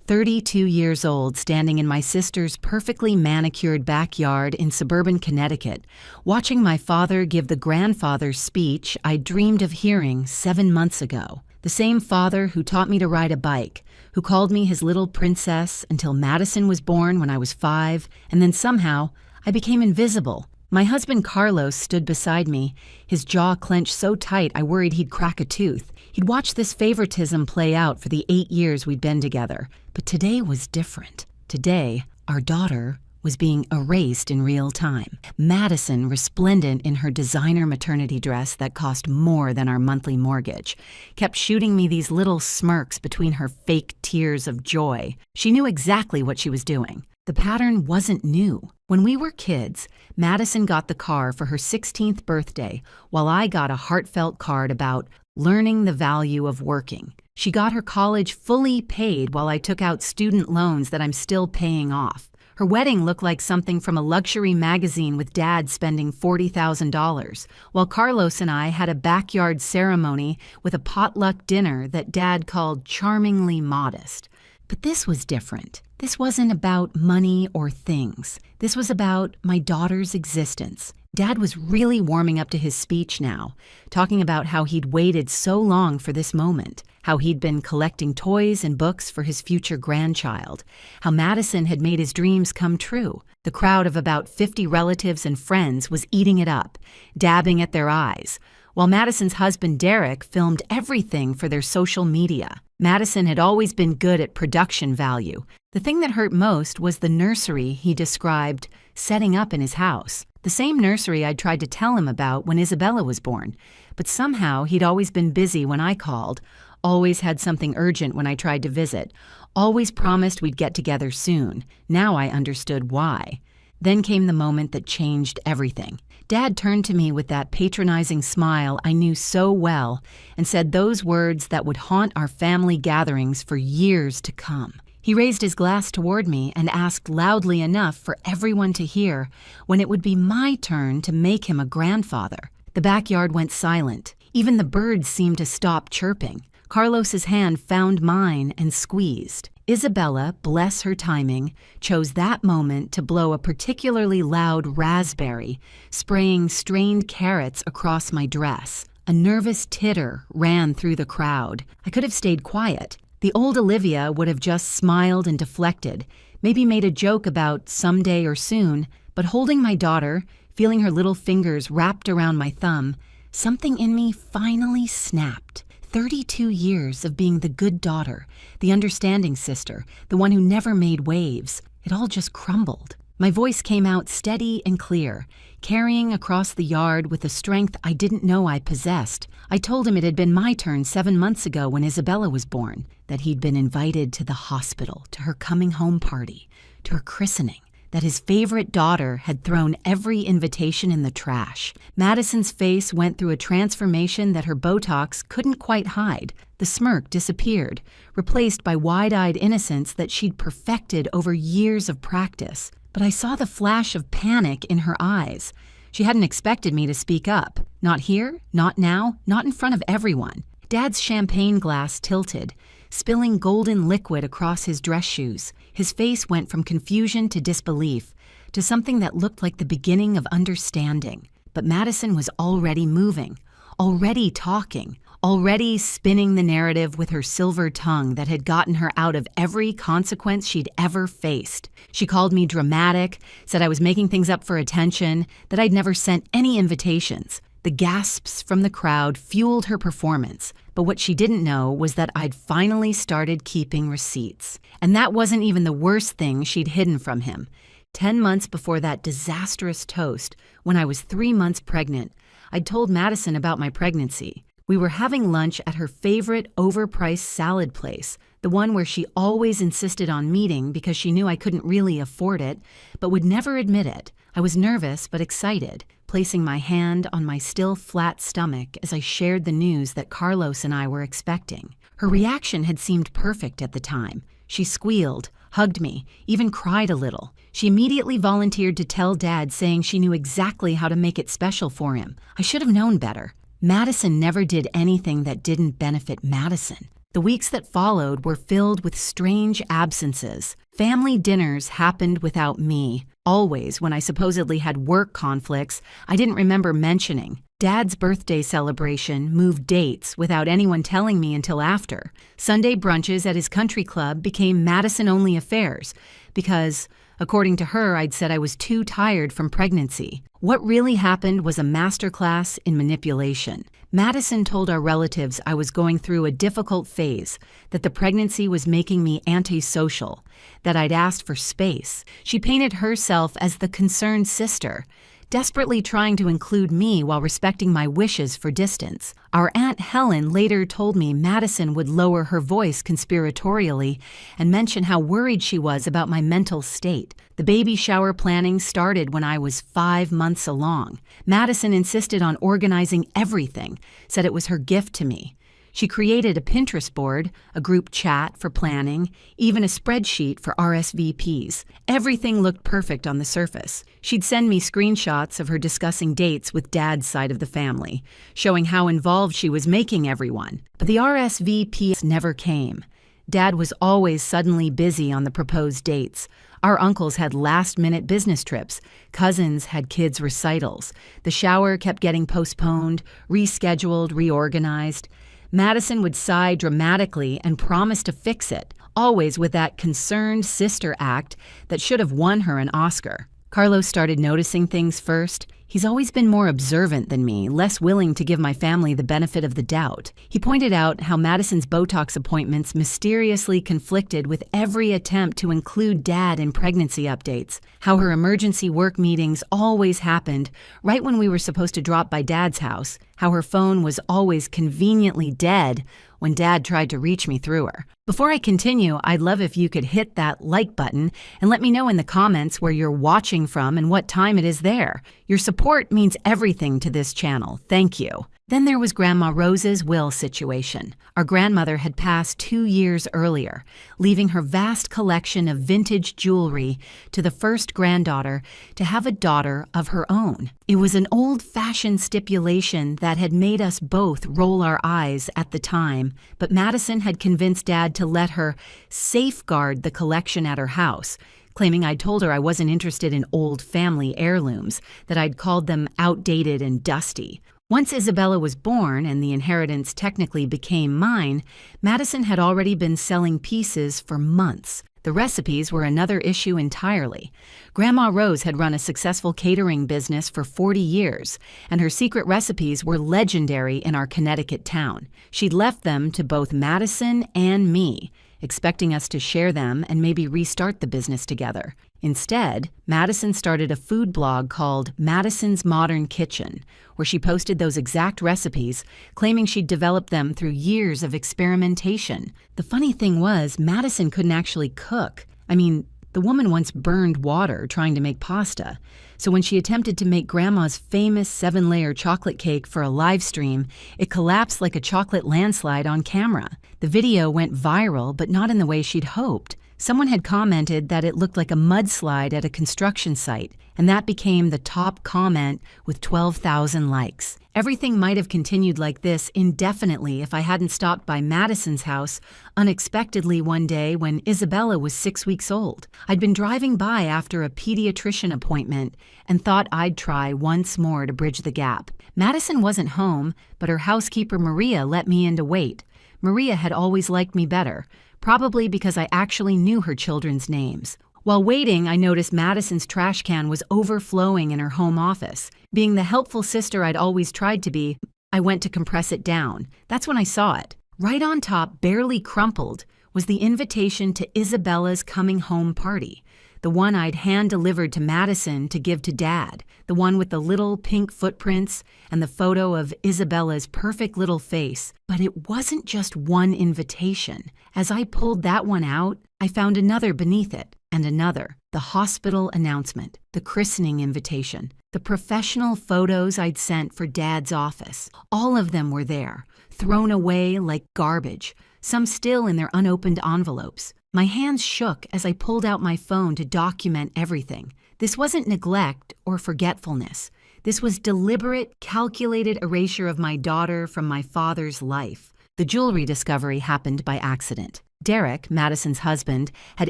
Speaker 1: 32 years old, standing in my sister's perfectly manicured backyard in suburban Connecticut, watching my father give the grandfather's speech I dreamed of hearing 7 months ago. The same father who taught me to ride a bike, who called me his little princess until Madison was born when I was 5, and then somehow I became invisible. My husband Carlos stood beside me, his jaw clenched so tight I worried he'd crack a tooth. He'd watched this favoritism play out for the 8 years we'd been together. But today was different. Today, our daughter was being erased in real time. Madison, resplendent in her designer maternity dress that cost more than our monthly mortgage, kept shooting me these little smirks between her fake tears of joy. She knew exactly what she was doing. The pattern wasn't new. When we were kids, Madison got the car for her 16th birthday, while I got a heartfelt card about learning the value of working. She got her college fully paid while I took out student loans that I'm still paying off. Her wedding looked like something from a luxury magazine with Dad spending $40,000, while Carlos and I had a backyard ceremony with a potluck dinner that Dad called charmingly modest. But this was different. This wasn't about money or things. This was about my daughter's existence. Dad was really warming up to his speech now, talking about how he'd waited so long for this moment, how he'd been collecting toys and books for his future grandchild, how Madison had made his dreams come true. The crowd of about 50 relatives and friends was eating it up, dabbing at their eyes, while Madison's husband Derek filmed everything for their social media. Madison had always been good at production value. The thing that hurt most was the nursery he described setting up in his house. The same nursery I'd tried to tell him about when Isabella was born. But somehow he'd always been busy when I called, always had something urgent when I tried to visit, always promised we'd get together soon. Now I understood why. Then came the moment that changed everything. Dad turned to me with that patronizing smile I knew so well and said those words that would haunt our family gatherings for years to come. He raised his glass toward me and asked loudly enough for everyone to hear when it would be my turn to make him a grandfather. The backyard went silent. Even the birds seemed to stop chirping. Carlos's hand found mine and squeezed. Isabella, bless her timing, chose that moment to blow a particularly loud raspberry, spraying strained carrots across my dress. A nervous titter ran through the crowd. I could have stayed quiet. The old Olivia would have just smiled and deflected, maybe made a joke about someday or soon, but holding my daughter, feeling her little fingers wrapped around my thumb, something in me finally snapped. 32 years of being the good daughter, the understanding sister, the one who never made waves. It all just crumbled. My voice came out steady and clear, carrying across the yard with a strength I didn't know I possessed. I told him it had been my turn 7 months ago when Isabella was born, that he'd been invited to the hospital, to her coming home party, to her christening, that his favorite daughter had thrown every invitation in the trash. Madison's face went through a transformation that her Botox couldn't quite hide. The smirk disappeared, replaced by wide-eyed innocence that she'd perfected over years of practice. But I saw the flash of panic in her eyes. She hadn't expected me to speak up. Not here, not now, not in front of everyone. Dad's champagne glass tilted, spilling golden liquid across his dress shoes. His face went from confusion to disbelief, to something that looked like the beginning of understanding. But Madison was already moving, already talking, already spinning the narrative with her silver tongue that had gotten her out of every consequence she'd ever faced. She called me dramatic, said I was making things up for attention, that I'd never sent any invitations. The gasps from the crowd fueled her performance, but what she didn't know was that I'd finally started keeping receipts. And that wasn't even the worst thing she'd hidden from him. 10 months before that disastrous toast, when I was 3 months pregnant, I'd told Madison about my pregnancy. We were having lunch at her favorite overpriced salad place, the one where she always insisted on meeting because she knew I couldn't really afford it, but would never admit it. I was nervous but excited, placing my hand on my still flat stomach as I shared the news that Carlos and I were expecting. Her reaction had seemed perfect at the time. She squealed, hugged me, even cried a little. She immediately volunteered to tell Dad, saying she knew exactly how to make it special for him. I should have known better. Madison never did anything that didn't benefit Madison. The weeks that followed were filled with strange absences. Family dinners happened without me. Always, when I supposedly had work conflicts, I didn't remember mentioning. Dad's birthday celebration moved dates without anyone telling me until after. Sunday brunches at his country club became Madison-only affairs because, according to her, I'd said I was too tired from pregnancy. What really happened was a masterclass in manipulation. Madison told our relatives I was going through a difficult phase, that the pregnancy was making me antisocial, that I'd asked for space. She painted herself as the concerned sister, desperately trying to include me while respecting my wishes for distance. Our Aunt Helen later told me Madison would lower her voice conspiratorially and mention how worried she was about my mental state. The baby shower planning started when I was 5 months along. Madison insisted on organizing everything, said it was her gift to me. She created a Pinterest board, a group chat for planning, even a spreadsheet for RSVPs. Everything looked perfect on the surface. She'd send me screenshots of her discussing dates with Dad's side of the family, showing how involved she was making everyone. But the RSVPs never came. Dad was always suddenly busy on the proposed dates. Our uncles had last-minute business trips. Cousins had kids' recitals. The shower kept getting postponed, rescheduled, reorganized. Madison would sigh dramatically and promise to fix it, always with that concerned sister act that should have won her an Oscar. Carlos started noticing things first. He's always been more observant than me, less willing to give my family the benefit of the doubt. He pointed out how Madison's Botox appointments mysteriously conflicted with every attempt to include Dad in pregnancy updates, how her emergency work meetings always happened right when we were supposed to drop by Dad's house, how her phone was always conveniently dead when Dad tried to reach me through her. Before I continue, I'd love if you could hit that like button and let me know in the comments where you're watching from and what time it is there. Your support means everything to this channel. Thank you. Then there was Grandma Rose's will situation. Our grandmother had passed 2 years earlier, leaving her vast collection of vintage jewelry to the first granddaughter to have a daughter of her own. It was an old-fashioned stipulation that had made us both roll our eyes at the time, but Madison had convinced Dad to let her safeguard the collection at her house, claiming I'd told her I wasn't interested in old family heirlooms, that I'd called them outdated and dusty. Once Isabella was born and the inheritance technically became mine, Madison had already been selling pieces for months. The recipes were another issue entirely. Grandma Rose had run a successful catering business for 40 years, and her secret recipes were legendary in our Connecticut town. She'd left them to both Madison and me, expecting us to share them and maybe restart the business together. Instead, Madison started a food blog called Madison's Modern Kitchen, where she posted those exact recipes, claiming she'd developed them through years of experimentation. The funny thing was, Madison couldn't actually cook. I mean, the woman once burned water trying to make pasta. So when she attempted to make Grandma's famous 7-layer chocolate cake for a live stream, it collapsed like a chocolate landslide on camera. The video went viral, but not in the way she'd hoped. Someone had commented that it looked like a mudslide at a construction site, and that became the top comment with 12,000 likes. Everything might have continued like this indefinitely if I hadn't stopped by Madison's house unexpectedly one day when Isabella was 6 weeks old. I'd been driving by after a pediatrician appointment and thought I'd try once more to bridge the gap. Madison wasn't home, but her housekeeper Maria let me in to wait. Maria had always liked me better, probably because I actually knew her children's names. While waiting, I noticed Madison's trash can was overflowing in her home office. Being the helpful sister I'd always tried to be, I went to compress it down. That's when I saw it. Right on top, barely crumpled, was the invitation to Isabella's coming home party. The one I'd hand-delivered to Madison to give to Dad. The one with the little pink footprints and the photo of Isabella's perfect little face. But it wasn't just one invitation. As I pulled that one out, I found another beneath it, and another. The hospital announcement, the christening invitation, the professional photos I'd sent for Dad's office. All of them were there, thrown away like garbage, some still in their unopened envelopes. My hands shook as I pulled out my phone to document everything. This wasn't neglect or forgetfulness. This was deliberate, calculated erasure of my daughter from my father's life. The jewelry discovery happened by accident. Derek, Madison's husband, had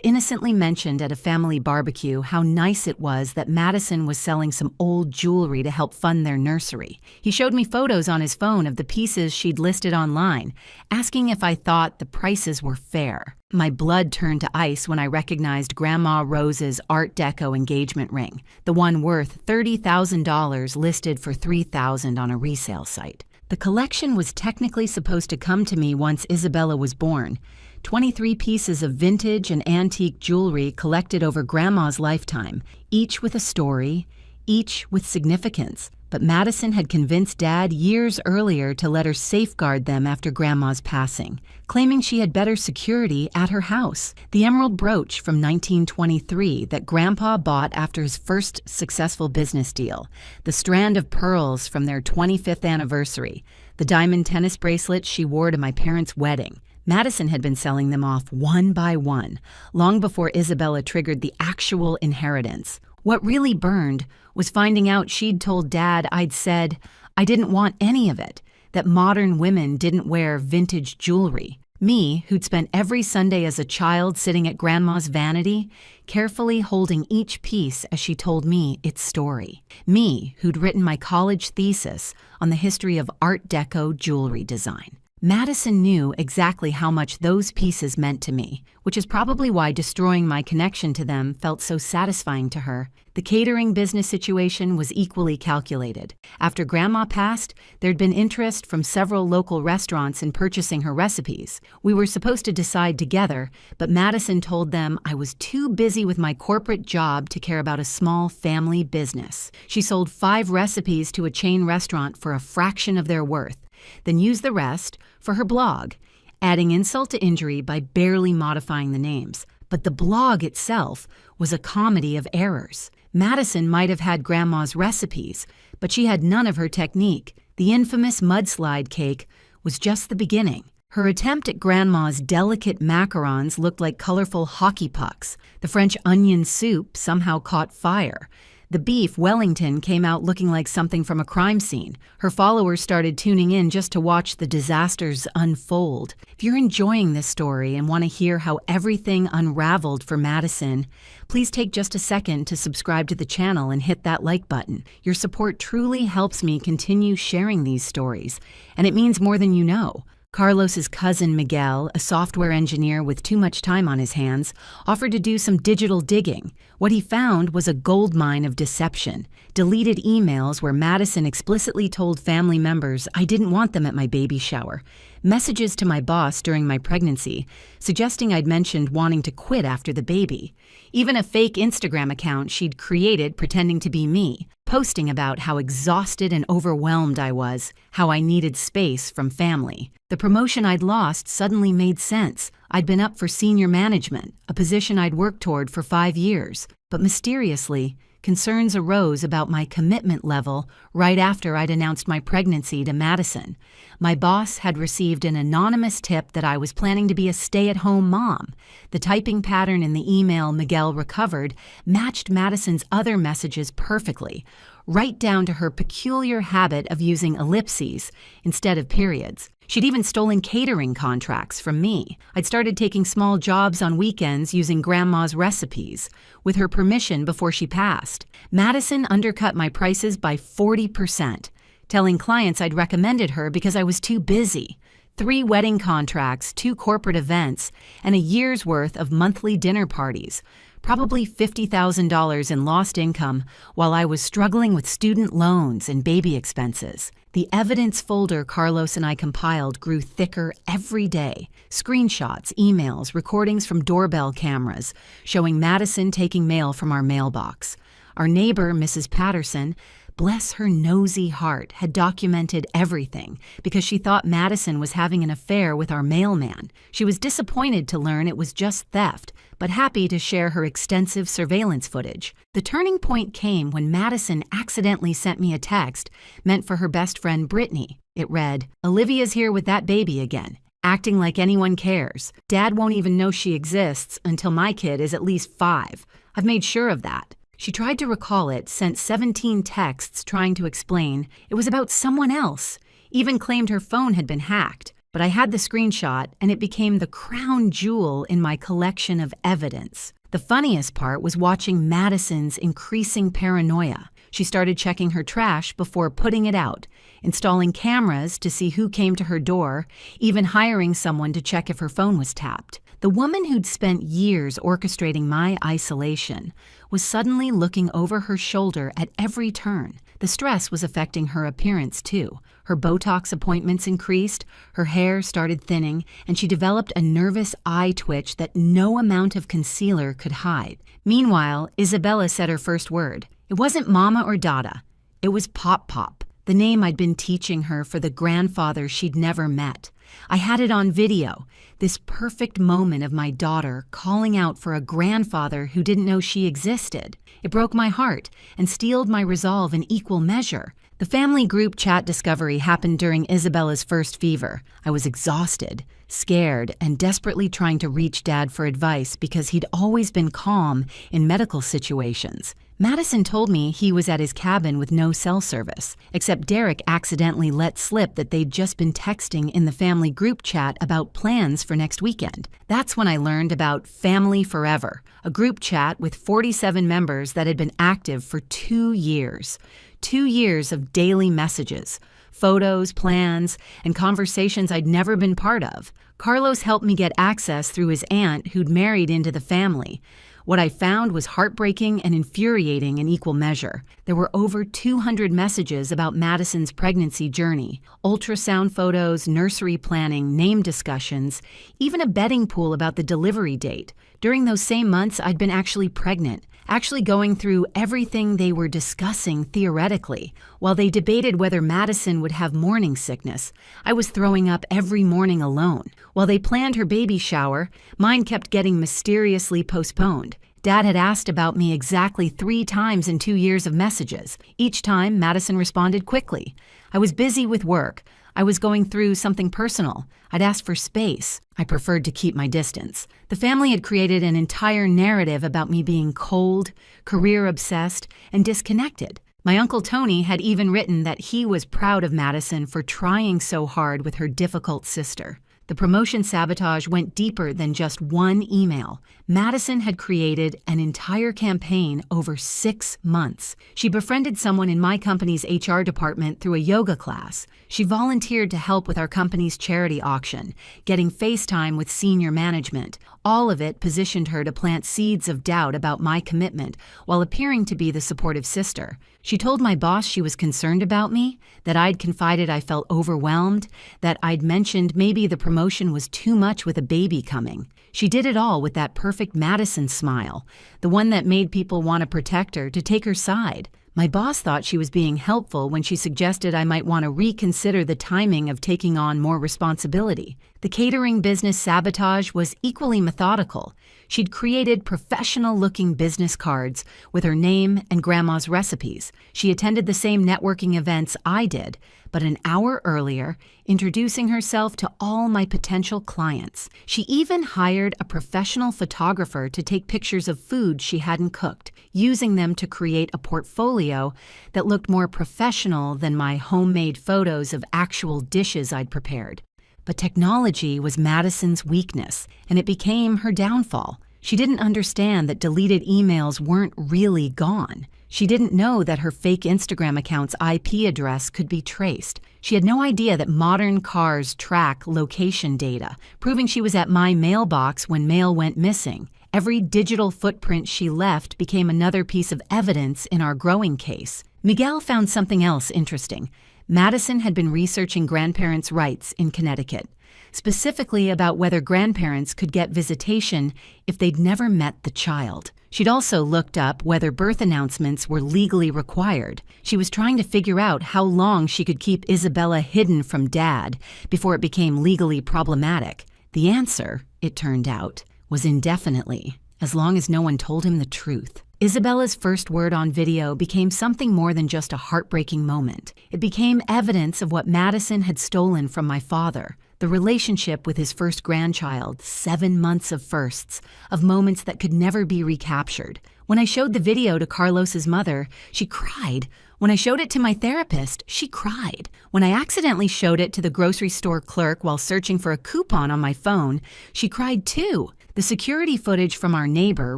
Speaker 1: innocently mentioned at a family barbecue how nice it was that Madison was selling some old jewelry to help fund their nursery. He showed me photos on his phone of the pieces she'd listed online, asking if I thought the prices were fair. My blood turned to ice when I recognized Grandma Rose's Art Deco engagement ring, the one worth $30,000 listed for $3,000 on a resale site. The collection was technically supposed to come to me once Isabella was born. 23 pieces of vintage and antique jewelry collected over Grandma's lifetime, each with a story, each with significance. But Madison had convinced Dad years earlier to let her safeguard them after Grandma's passing, claiming she had better security at her house. The emerald brooch from 1923 that Grandpa bought after his first successful business deal, the strand of pearls from their 25th anniversary, the diamond tennis bracelet she wore to my parents' wedding. Madison had been selling them off one by one, long before Isabella triggered the actual inheritance. What really burned was finding out she'd told Dad I'd said I didn't want any of it, that modern women didn't wear vintage jewelry. Me, who'd spent every Sunday as a child sitting at Grandma's vanity, carefully holding each piece as she told me its story. Me, who'd written my college thesis on the history of Art Deco jewelry design. Madison knew exactly how much those pieces meant to me, which is probably why destroying my connection to them felt so satisfying to her. The catering business situation was equally calculated. After Grandma passed, there'd been interest from several local restaurants in purchasing her recipes. We were supposed to decide together, but Madison told them I was too busy with my corporate job to care about a small family business. She sold 5 recipes to a chain restaurant for a fraction of their worth, then used the rest for her blog, adding insult to injury by barely modifying the names. But the blog itself was a comedy of errors. Madison might have had Grandma's recipes, but she had none of her technique. The infamous mudslide cake was just the beginning. Her attempt at Grandma's delicate macarons looked like colorful hockey pucks. The French onion soup somehow caught fire. The beef Wellington came out looking like something from a crime scene. Her followers started tuning in just to watch the disasters unfold. If you're enjoying this story and want to hear how everything unraveled for Madison, please take just a second to subscribe to the channel and hit that like button. Your support truly helps me continue sharing these stories, and it means more than you know. Carlos's cousin Miguel, a software engineer with too much time on his hands, offered to do some digital digging. What he found was a goldmine of deception. Deleted emails where Madison explicitly told family members I didn't want them at my baby shower. Messages to my boss during my pregnancy, suggesting I'd mentioned wanting to quit after the baby. Even a fake Instagram account she'd created pretending to be me, posting about how exhausted and overwhelmed I was, how I needed space from family. The promotion I'd lost suddenly made sense. I'd been up for senior management, a position I'd worked toward for 5 years. But mysteriously, concerns arose about my commitment level right after I'd announced my pregnancy to Madison. My boss had received an anonymous tip that I was planning to be a stay-at-home mom. The typing pattern in the email Miguel recovered matched Madison's other messages perfectly, right down to her peculiar habit of using ellipses instead of periods. She'd even stolen catering contracts from me. I'd started taking small jobs on weekends using Grandma's recipes, with her permission before she passed. Madison undercut my prices by 40%, telling clients I'd recommended her because I was too busy. 3 wedding contracts, 2 corporate events, and a year's worth of monthly dinner parties. Probably $50,000 in lost income while I was struggling with student loans and baby expenses. The evidence folder Carlos and I compiled grew thicker every day. Screenshots, emails, recordings from doorbell cameras showing Madison taking mail from our mailbox. Our neighbor, Mrs. Patterson, bless her nosy heart, had documented everything because she thought Madison was having an affair with our mailman. She was disappointed to learn it was just theft, but happy to share her extensive surveillance footage. The turning point came when Madison accidentally sent me a text meant for her best friend Brittany. It read, "Olivia's here with that baby again, acting like anyone cares. Dad won't even know she exists until my kid is at least 5. I've made sure of that." She tried to recall it, sent 17 texts trying to explain it was about someone else, even claimed her phone had been hacked. but I had the screenshot and it became the crown jewel in my collection of evidence. The funniest part was watching Madison's increasing paranoia. She started checking her trash before putting it out, installing cameras to see who came to her door, even hiring someone to check if her phone was tapped. The woman who'd spent years orchestrating my isolation was suddenly looking over her shoulder at every turn. The stress was affecting her appearance, too. Her Botox appointments increased, her hair started thinning, and she developed a nervous eye twitch that no amount of concealer could hide. Meanwhile, Isabella said her first word. It wasn't Mama or Dada. It was Pop Pop, the name I'd been teaching her for the grandfather she'd never met. I had it on video, this perfect moment of my daughter calling out for a grandfather who didn't know she existed. It broke my heart and steeled my resolve in equal measure. The family group chat discovery happened during Isabella's first fever. I was exhausted, scared, and desperately trying to reach Dad for advice because he'd always been calm in medical situations. Madison told me he was at his cabin with no cell service, except Derek accidentally let slip that they'd just been texting in the family group chat about plans for next weekend. That's when I learned about Family Forever, a group chat with 47 members that had been active for 2 years. 2 years of daily messages, photos, plans, and conversations I'd never been part of. Carlos helped me get access through his aunt who'd married into the family. What I found was heartbreaking and infuriating in equal measure. There were over 200 messages about Madison's pregnancy journey, ultrasound photos, nursery planning, name discussions, even a betting pool about the delivery date. During those same months, I'd been actually pregnant, actually going through everything they were discussing theoretically. While they debated whether Madison would have morning sickness, I was throwing up every morning alone. While they planned her baby shower, mine kept getting mysteriously postponed. Dad had asked about me exactly 3 times in 2 years of messages. Each time, Madison responded quickly. I was busy with work. I was going through something personal. I'd asked for space. I preferred to keep my distance. The family had created an entire narrative about me being cold, career-obsessed, and disconnected. My Uncle Tony had even written that he was proud of Madison for trying so hard with her difficult sister. The promotion sabotage went deeper than just one email. Madison had created an entire campaign over 6 months. She befriended someone in my company's HR department through a yoga class. She volunteered to help with our company's charity auction, getting FaceTime with senior management. All of it positioned her to plant seeds of doubt about my commitment while appearing to be the supportive sister. She told my boss she was concerned about me, that I'd confided I felt overwhelmed, that I'd mentioned maybe the promotion was too much with a baby coming. She did it all with that perfect Madison smile, the one that made people want to protect her, to take her side. My boss thought she was being helpful when she suggested I might want to reconsider the timing of taking on more responsibility. The catering business sabotage was equally methodical. She'd created professional-looking business cards with her name and Grandma's recipes. She attended the same networking events I did, but an hour earlier, introducing herself to all my potential clients. She even hired a professional photographer to take pictures of food she hadn't cooked, using them to create a portfolio that looked more professional than my homemade photos of actual dishes I'd prepared. But technology was Madison's weakness, and it became her downfall. She didn't understand that deleted emails weren't really gone. She didn't know that her fake Instagram account's IP address could be traced. She had no idea that modern cars track location data, proving she was at my mailbox when mail went missing. Every digital footprint she left became another piece of evidence in our growing case. Miguel found something else interesting. Madison had been researching grandparents' rights in Connecticut, specifically about whether grandparents could get visitation if they'd never met the child. She'd also looked up whether birth announcements were legally required. She was trying to figure out how long she could keep Isabella hidden from Dad before it became legally problematic. The answer, it turned out, was indefinitely, as long as no one told him the truth. Isabella's first word on video became something more than just a heartbreaking moment. It became evidence of what Madison had stolen from my father, the relationship with his first grandchild, 7 months of firsts, of moments that could never be recaptured. When I showed the video to Carlos's mother, she cried, When I showed it to my therapist, she cried. When I accidentally showed it to the grocery store clerk while searching for a coupon on my phone, she cried too. The security footage from our neighbor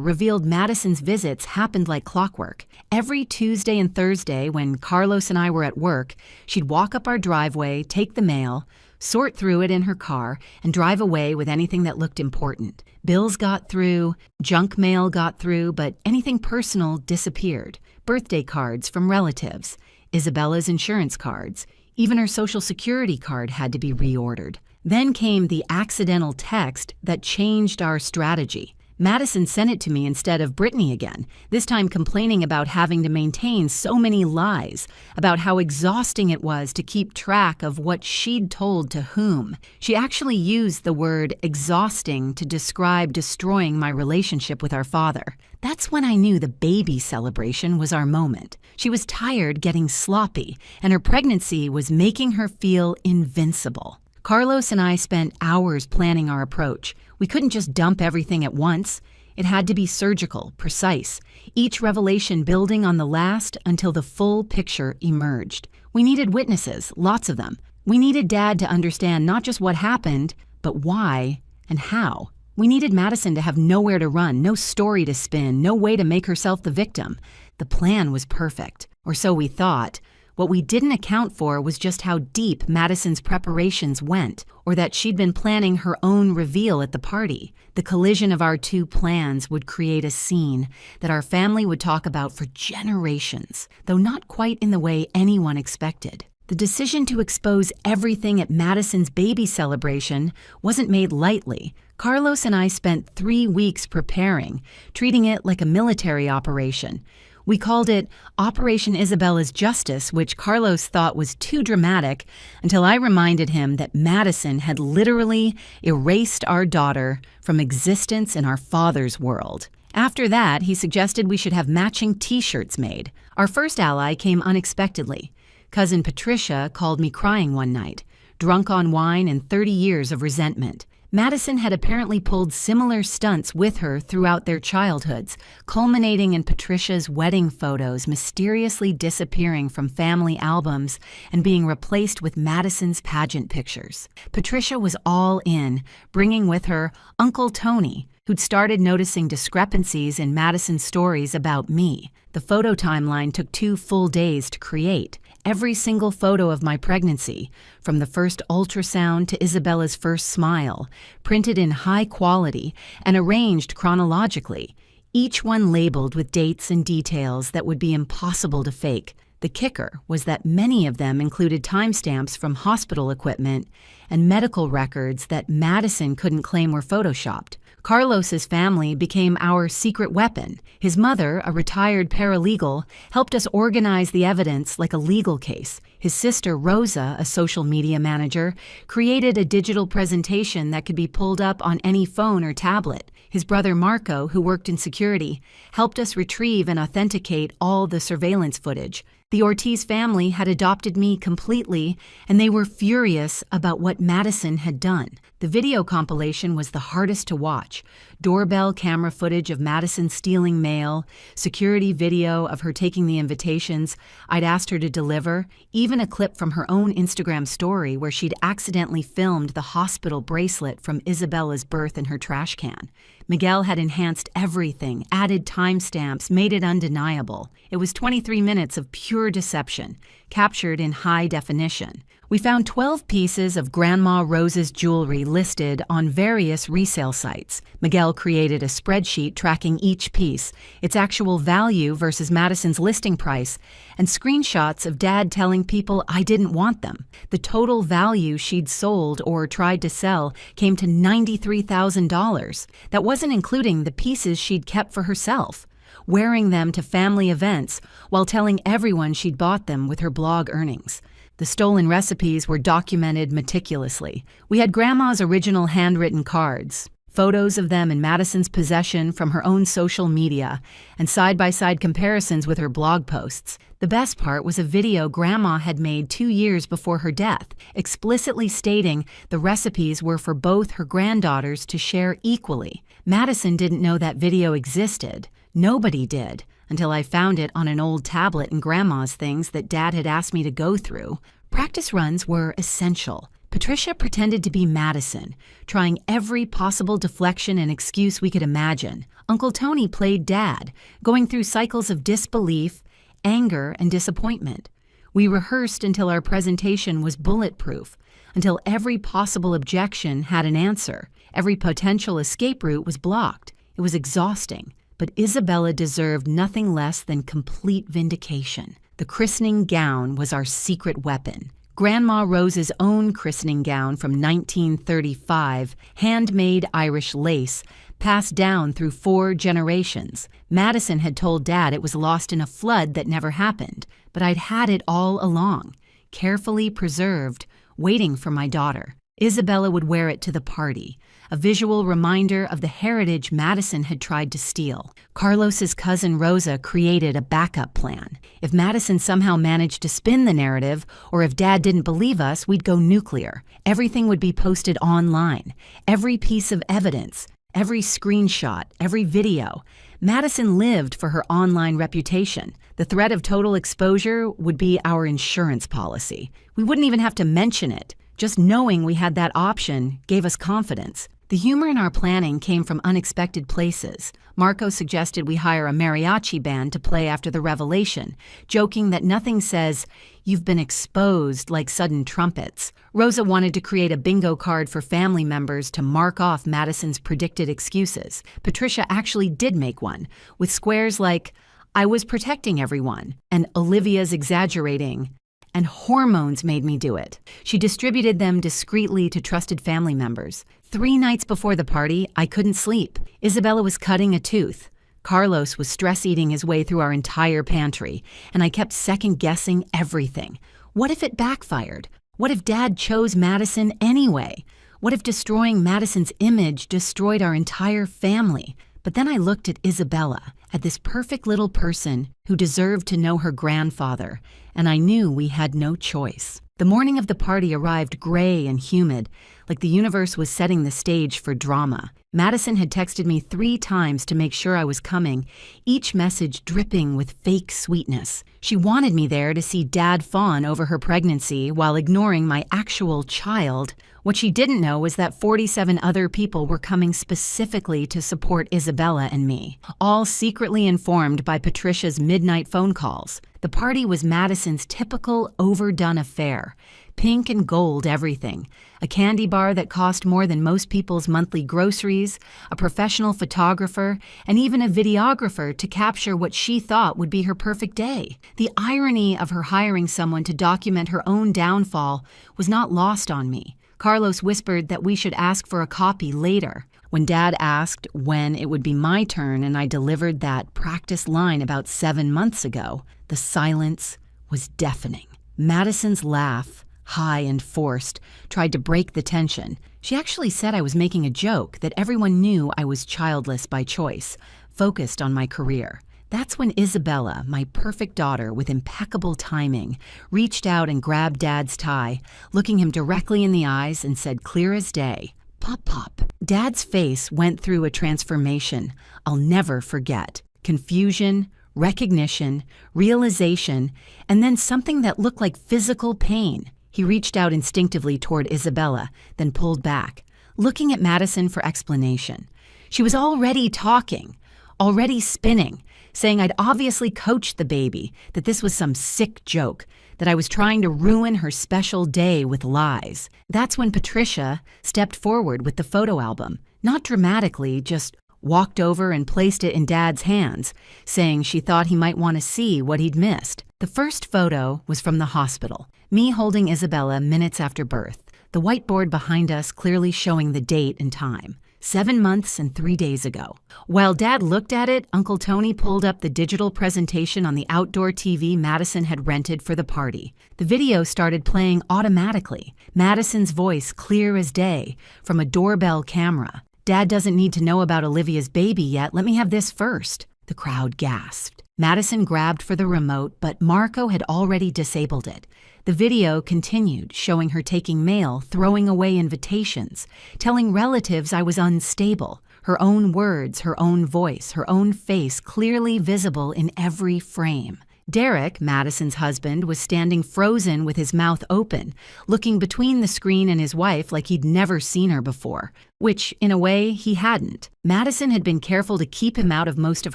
Speaker 1: revealed Madison's visits happened like clockwork. Every Tuesday and Thursday, when Carlos and I were at work, she'd walk up our driveway, take the mail, sort through it in her car, and drive away with anything that looked important. Bills got through, junk mail got through, but anything personal disappeared. Birthday cards from relatives, Isabella's insurance cards, even her Social Security card had to be reordered. Then came the accidental text that changed our strategy. Madison sent it to me instead of Brittany again, this time complaining about having to maintain so many lies, about how exhausting it was to keep track of what she'd told to whom. She actually used the word exhausting to describe destroying my relationship with our father. That's when I knew the baby celebration was our moment. She was tired getting sloppy, and her pregnancy was making her feel invincible. Carlos and I spent hours planning our approach. We couldn't just dump everything at once. It had to be surgical, precise, each revelation building on the last until the full picture emerged. We needed witnesses, lots of them. We needed Dad to understand not just what happened, but why and how. We needed Madison to have nowhere to run, no story to spin, no way to make herself the victim. The plan was perfect, or so we thought. What we didn't account for was just how deep Madison's preparations went, or that she'd been planning her own reveal at the party. The collision of our two plans would create a scene that our family would talk about for generations, though not quite in the way anyone expected. The decision to expose everything at Madison's baby celebration wasn't made lightly. Carlos and I spent 3 weeks preparing, treating it like a military operation. We called it Operation Isabella's Justice, which Carlos thought was too dramatic, until I reminded him that Madison had literally erased our daughter from existence in our father's world. After that, he suggested we should have matching T-shirts made. Our first ally came unexpectedly. Cousin Patricia called me crying one night, drunk on wine and 30 years of resentment. Madison had apparently pulled similar stunts with her throughout their childhoods, culminating in Patricia's wedding photos mysteriously disappearing from family albums and being replaced with Madison's pageant pictures. Patricia was all in, bringing with her Uncle Tony, who'd started noticing discrepancies in Madison's stories about me. The photo timeline took 2 full days to create. Every single photo of my pregnancy, from the first ultrasound to Isabella's first smile, printed in high quality and arranged chronologically, each one labeled with dates and details that would be impossible to fake. The kicker was that many of them included timestamps from hospital equipment and medical records that Madison couldn't claim were photoshopped. Carlos's family became our secret weapon. His mother, a retired paralegal, helped us organize the evidence like a legal case. His sister, Rosa, a social media manager, created a digital presentation that could be pulled up on any phone or tablet. His brother, Marco, who worked in security, helped us retrieve and authenticate all the surveillance footage. The Ortiz family had adopted me completely, and they were furious about what Madison had done. The video compilation was the hardest to watch. Doorbell camera footage of Madison stealing mail, security video of her taking the invitations I'd asked her to deliver, even a clip from her own Instagram story where she'd accidentally filmed the hospital bracelet from Isabella's birth in her trash can. Miguel had enhanced everything, added timestamps, made it undeniable. It was 23 minutes of pure deception, captured in high definition. We found 12 pieces of Grandma Rose's jewelry listed on various resale sites. Miguel created a spreadsheet tracking each piece, its actual value versus Madison's listing price, and screenshots of Dad telling people I didn't want them. The total value she'd sold or tried to sell came to $93,000. That wasn't including the pieces she'd kept for herself, wearing them to family events while telling everyone she'd bought them with her blog earnings. The stolen recipes were documented meticulously. We had Grandma's original handwritten cards, photos of them in Madison's possession from her own social media, and side-by-side comparisons with her blog posts. The best part was a video Grandma had made 2 years before her death, explicitly stating the recipes were for both her granddaughters to share equally. Madison didn't know that video existed. Nobody did, until I found it on an old tablet in Grandma's things that Dad had asked me to go through. Practice runs were essential. Patricia pretended to be Madison, trying every possible deflection and excuse we could imagine. Uncle Tony played Dad, going through cycles of disbelief, anger, and disappointment. We rehearsed until our presentation was bulletproof, until every possible objection had an answer. Every potential escape route was blocked. It was exhausting, but Isabella deserved nothing less than complete vindication. The christening gown was our secret weapon. Grandma Rose's own christening gown from 1935, handmade Irish lace, passed down through 4 generations. Madison had told Dad it was lost in a flood that never happened, but I'd had it all along, carefully preserved, waiting for my daughter. Isabella would wear it to the party, a visual reminder of the heritage Madison had tried to steal. Carlos's cousin Rosa created a backup plan. If Madison somehow managed to spin the narrative, or if Dad didn't believe us, we'd go nuclear. Everything would be posted online. Every piece of evidence, every screenshot, every video. Madison lived for her online reputation. The threat of total exposure would be our insurance policy. We wouldn't even have to mention it. Just knowing we had that option gave us confidence. The humor in our planning came from unexpected places. Marco suggested we hire a mariachi band to play after the revelation, joking that nothing says, "You've been exposed," like sudden trumpets. Rosa wanted to create a bingo card for family members to mark off Madison's predicted excuses. Patricia actually did make one, with squares like, "I was protecting everyone," and "Olivia's exaggerating," and "hormones made me do it." She distributed them discreetly to trusted family members. 3 nights before the party, I couldn't sleep. Isabella was cutting a tooth. Carlos was stress-eating his way through our entire pantry, and I kept second-guessing everything. What if it backfired? What if Dad chose Madison anyway? What if destroying Madison's image destroyed our entire family? But then I looked at Isabella, at this perfect little person who deserved to know her grandfather, and I knew we had no choice. The morning of the party arrived gray and humid, like the universe was setting the stage for drama. Madison had texted me 3 times to make sure I was coming, each message dripping with fake sweetness. She wanted me there to see Dad fawn over her pregnancy while ignoring my actual child. What she didn't know was that 47 other people were coming specifically to support Isabella and me, all secretly informed by Patricia's midnight phone calls. The party was Madison's typical overdone affair. Pink and gold everything. A candy bar that cost more than most people's monthly groceries, a professional photographer, and even a videographer to capture what she thought would be her perfect day. The irony of her hiring someone to document her own downfall was not lost on me. Carlos whispered that we should ask for a copy later. When Dad asked when it would be my turn and I delivered that practice line about 7 months ago, the silence was deafening. Madison's laugh, high and forced, tried to break the tension. She actually said I was making a joke, that everyone knew I was childless by choice, focused on my career. That's when Isabella, my perfect daughter with impeccable timing, reached out and grabbed Dad's tie, looking him directly in the eyes and said clear as day, "Pop, pop." Dad's face went through a transformation I'll never forget. Confusion, recognition, realization, and then something that looked like physical pain. He reached out instinctively toward Isabella, then pulled back, looking at Madison for explanation. She was already talking, already spinning, saying I'd obviously coached the baby, that this was some sick joke, that I was trying to ruin her special day with lies. That's when Patricia stepped forward with the photo album, not dramatically, just walked over and placed it in Dad's hands, saying she thought he might want to see what he'd missed. The first photo was from the hospital, me holding Isabella minutes after birth, the whiteboard behind us clearly showing the date and time. 7 months and 3 days ago. While Dad looked at it, Uncle Tony pulled up the digital presentation on the outdoor TV Madison had rented for the party. The video started playing automatically, Madison's voice clear as day, from a doorbell camera. "Dad doesn't need to know about Olivia's baby yet. Let me have this first." The crowd gasped. Madison grabbed for the remote, but Marco had already disabled it. The video continued, showing her taking mail, throwing away invitations, telling relatives I was unstable. Her own words, her own voice, her own face clearly visible in every frame. Derek, Madison's husband, was standing frozen with his mouth open, looking between the screen and his wife like he'd never seen her before, which, in a way, he hadn't. Madison had been careful to keep him out of most of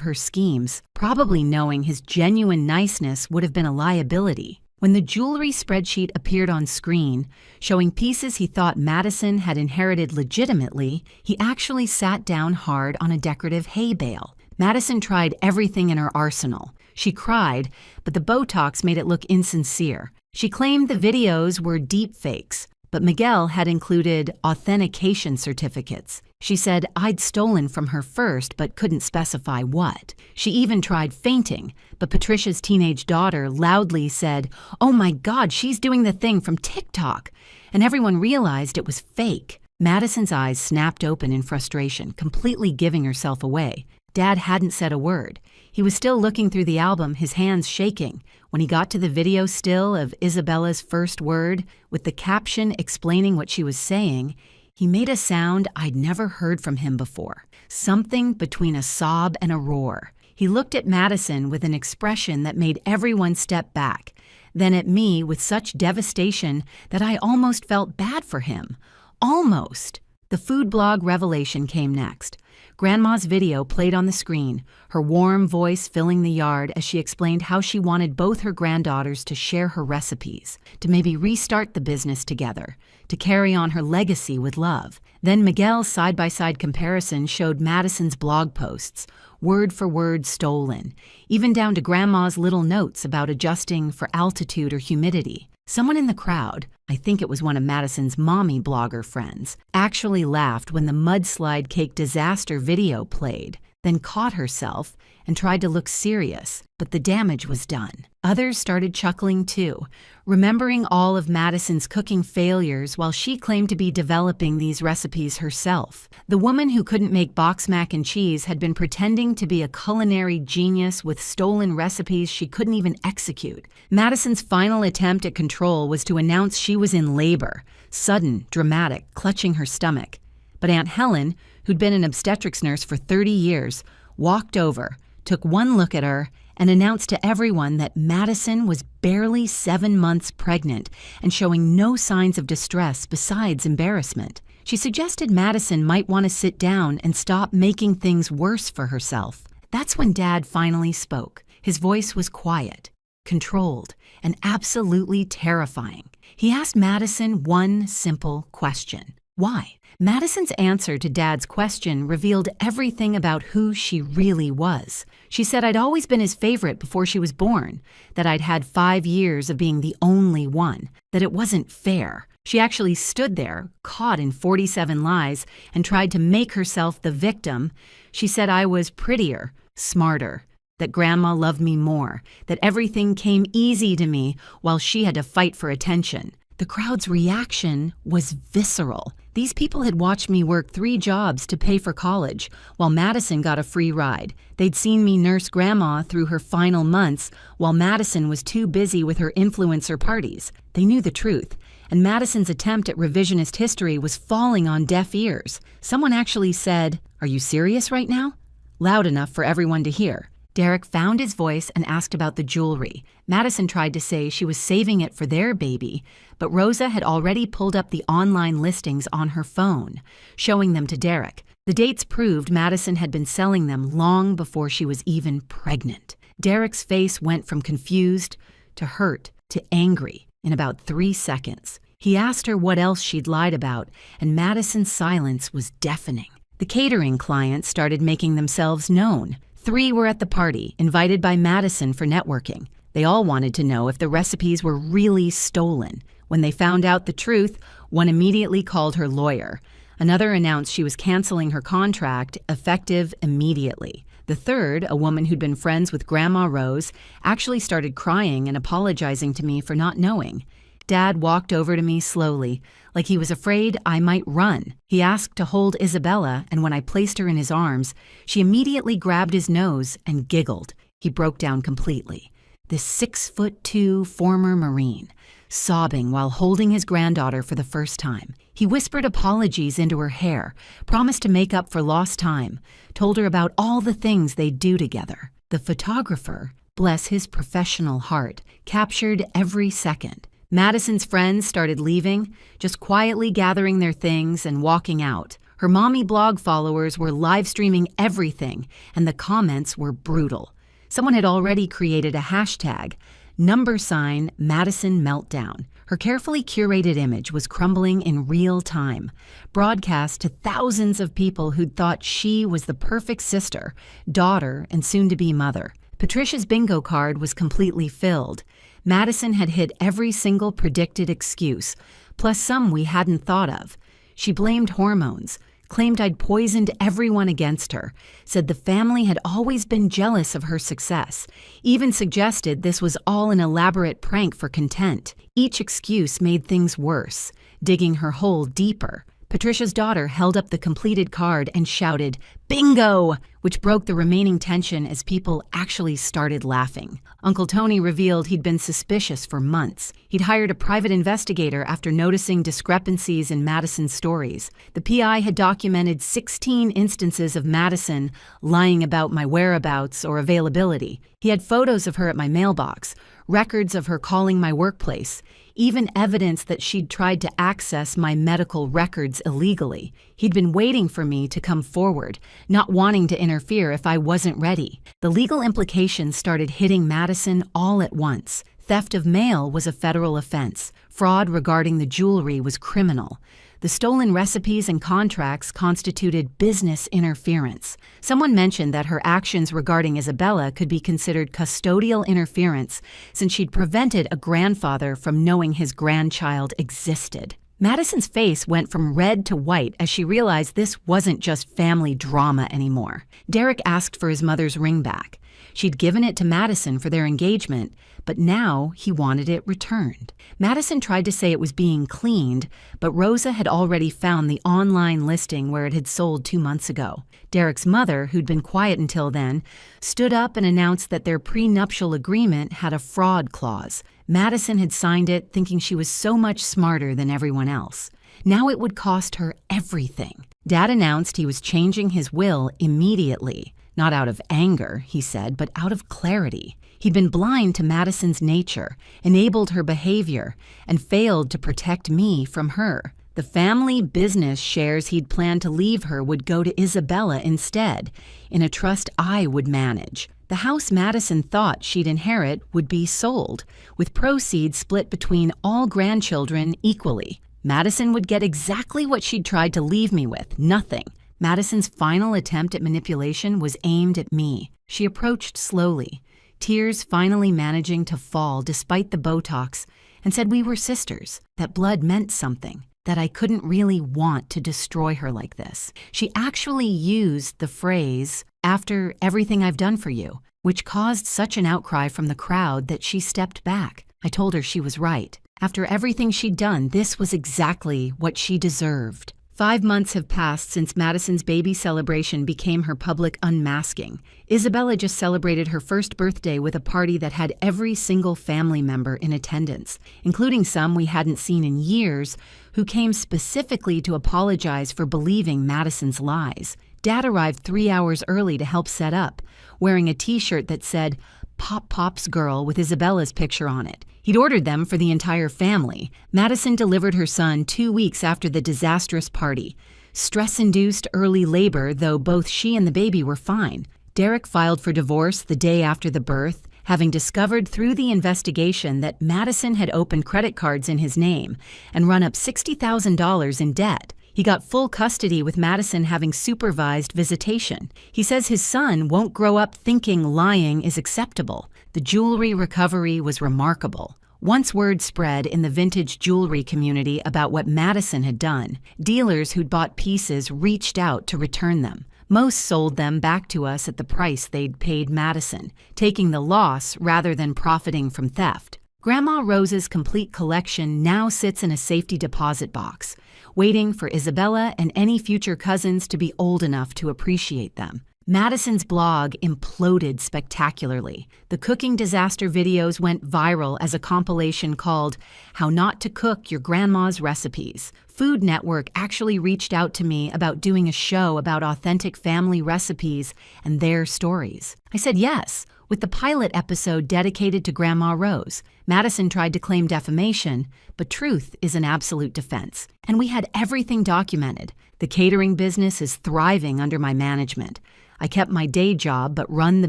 Speaker 1: her schemes, probably knowing his genuine niceness would have been a liability. When the jewelry spreadsheet appeared on screen, showing pieces he thought Madison had inherited legitimately, he actually sat down hard on a decorative hay bale. Madison tried everything in her arsenal. She cried, but the Botox made it look insincere. She claimed the videos were deep fakes, but Miguel had included authentication certificates. She said I'd stolen from her first, but couldn't specify what. She even tried fainting, but Patricia's teenage daughter loudly said, "Oh my God, she's doing the thing from TikTok," and everyone realized it was fake. Madison's eyes snapped open in frustration, completely giving herself away. Dad hadn't said a word. He was still looking through the album, his hands shaking. When he got to the video still of Isabella's first word, with the caption explaining what she was saying, he made a sound I'd never heard from him before. Something between a sob and a roar. He looked at Madison with an expression that made everyone step back, then at me with such devastation that I almost felt bad for him. Almost. The food blog revelation came next. Grandma's video played on the screen, her warm voice filling the yard as she explained how she wanted both her granddaughters to share her recipes, to maybe restart the business together, to carry on her legacy with love. Then Miguel's side-by-side comparison showed Madison's blog posts, word for word stolen, even down to Grandma's little notes about adjusting for altitude or humidity. Someone in the crowd, I think it was one of Madison's mommy blogger friends, actually laughed when the mudslide cake disaster video played, then caught herself and tried to look serious, but the damage was done. Others started chuckling too, remembering all of Madison's cooking failures while she claimed to be developing these recipes herself. The woman who couldn't make box mac and cheese had been pretending to be a culinary genius with stolen recipes she couldn't even execute. Madison's final attempt at control was to announce she was in labor, sudden, dramatic, clutching her stomach. But Aunt Helen, who'd been an obstetrics nurse for 30 years, walked over, took one look at her, and announced to everyone that Madison was barely 7 months pregnant and showing no signs of distress besides embarrassment. She suggested Madison might want to sit down and stop making things worse for herself. That's when Dad finally spoke. His voice was quiet, controlled, and absolutely terrifying. He asked Madison one simple question. Why? Madison's answer to Dad's question revealed everything about who she really was. She said I'd always been his favorite before she was born, that I'd had 5 years of being the only one, that it wasn't fair. She actually stood there, caught in 47 lies, and tried to make herself the victim. She said I was prettier, smarter, that Grandma loved me more, that everything came easy to me while she had to fight for attention. The crowd's reaction was visceral. These people had watched me work 3 jobs to pay for college, while Madison got a free ride. They'd seen me nurse Grandma through her final months, while Madison was too busy with her influencer parties. They knew the truth, and Madison's attempt at revisionist history was falling on deaf ears. Someone actually said, "Are you serious right now?" loud enough for everyone to hear. Derek found his voice and asked about the jewelry. Madison tried to say she was saving it for their baby, but Rosa had already pulled up the online listings on her phone, showing them to Derek. The dates proved Madison had been selling them long before she was even pregnant. Derek's face went from confused to hurt to angry in about 3 seconds. He asked her what else she'd lied about, and Madison's silence was deafening. The catering clients started making themselves known. 3 were at the party, invited by Madison for networking. They all wanted to know if the recipes were really stolen. When they found out the truth, one immediately called her lawyer. Another announced she was canceling her contract, effective immediately. The third, a woman who'd been friends with Grandma Rose, actually started crying and apologizing to me for not knowing. Dad walked over to me slowly, like he was afraid I might run. He asked to hold Isabella, and when I placed her in his arms, she immediately grabbed his nose and giggled. He broke down completely. This 6'2" former Marine, sobbing while holding his granddaughter for the first time. He whispered apologies into her hair, promised to make up for lost time, told her about all the things they'd do together. The photographer, bless his professional heart, captured every second. Madison's friends started leaving, just quietly gathering their things and walking out. Her mommy blog followers were live streaming everything, and the comments were brutal. Someone had already created a hashtag, #Madison Meltdown. Her carefully curated image was crumbling in real time, broadcast to thousands of people who'd thought she was the perfect sister, daughter, and soon-to-be mother. Patricia's bingo card was completely filled. Madison had hit every single predicted excuse, plus some we hadn't thought of. She blamed hormones, claimed I'd poisoned everyone against her, said the family had always been jealous of her success, even suggested this was all an elaborate prank for content. Each excuse made things worse, digging her hole deeper. Patricia's daughter held up the completed card and shouted, "Bingo!" which broke the remaining tension as people actually started laughing. Uncle Tony revealed he'd been suspicious for months. He'd hired a private investigator after noticing discrepancies in Madison's stories. The PI had documented 16 instances of Madison lying about my whereabouts or availability. He had photos of her at my mailbox, records of her calling my workplace, even evidence that she'd tried to access my medical records illegally. He'd been waiting for me to come forward, not wanting to interfere if I wasn't ready. The legal implications started hitting Madison all at once. Theft of mail was a federal offense. Fraud regarding the jewelry was criminal. The stolen recipes and contracts constituted business interference. Someone mentioned that her actions regarding Isabella could be considered custodial interference since she'd prevented a grandfather from knowing his grandchild existed. Madison's face went from red to white as she realized this wasn't just family drama anymore. Derek asked for his mother's ring back. She'd given it to Madison for their engagement, but now he wanted it returned. Madison tried to say it was being cleaned, but Rosa had already found the online listing where it had sold 2 months ago. Derek's mother, who'd been quiet until then, stood up and announced that their prenuptial agreement had a fraud clause. Madison had signed it thinking she was so much smarter than everyone else. Now it would cost her everything. Dad announced he was changing his will immediately. Not out of anger, he said, but out of clarity. He'd been blind to Madison's nature, enabled her behavior, and failed to protect me from her. The family business shares he'd planned to leave her would go to Isabella instead, in a trust I would manage. The house Madison thought she'd inherit would be sold, with proceeds split between all grandchildren equally. Madison would get exactly what she'd tried to leave me with, nothing. Madison's final attempt at manipulation was aimed at me. She approached slowly, tears finally managing to fall despite the Botox, and said we were sisters, that blood meant something, that I couldn't really want to destroy her like this. She actually used the phrase, "after everything I've done for you," which caused such an outcry from the crowd that she stepped back. I told her she was right. After everything she'd done, this was exactly what she deserved. 5 months have passed since Madison's baby celebration became her public unmasking. Isabella just celebrated her first birthday with a party that had every single family member in attendance, including some we hadn't seen in years, who came specifically to apologize for believing Madison's lies. Dad arrived 3 hours early to help set up, wearing a t-shirt that said, "Pop Pop's Girl" with Isabella's picture on it. He'd ordered them for the entire family. Madison delivered her son 2 weeks after the disastrous party. Stress-induced early labor, though both she and the baby were fine. Derek filed for divorce the day after the birth, having discovered through the investigation that Madison had opened credit cards in his name and run up $60,000 in debt. He got full custody with Madison having supervised visitation. He says his son won't grow up thinking lying is acceptable. The jewelry recovery was remarkable. Once word spread in the vintage jewelry community about what Madison had done, dealers who'd bought pieces reached out to return them. Most sold them back to us at the price they'd paid Madison, taking the loss rather than profiting from theft. Grandma Rose's complete collection now sits in a safety deposit box, waiting for Isabella and any future cousins to be old enough to appreciate them. Madison's blog imploded spectacularly. The cooking disaster videos went viral as a compilation called How Not to Cook Your Grandma's Recipes. Food Network actually reached out to me about doing a show about authentic family recipes and their stories. I said yes, with the pilot episode dedicated to Grandma Rose. Madison tried to claim defamation, but truth is an absolute defense. And we had everything documented. The catering business is thriving under my management. I kept my day job but run the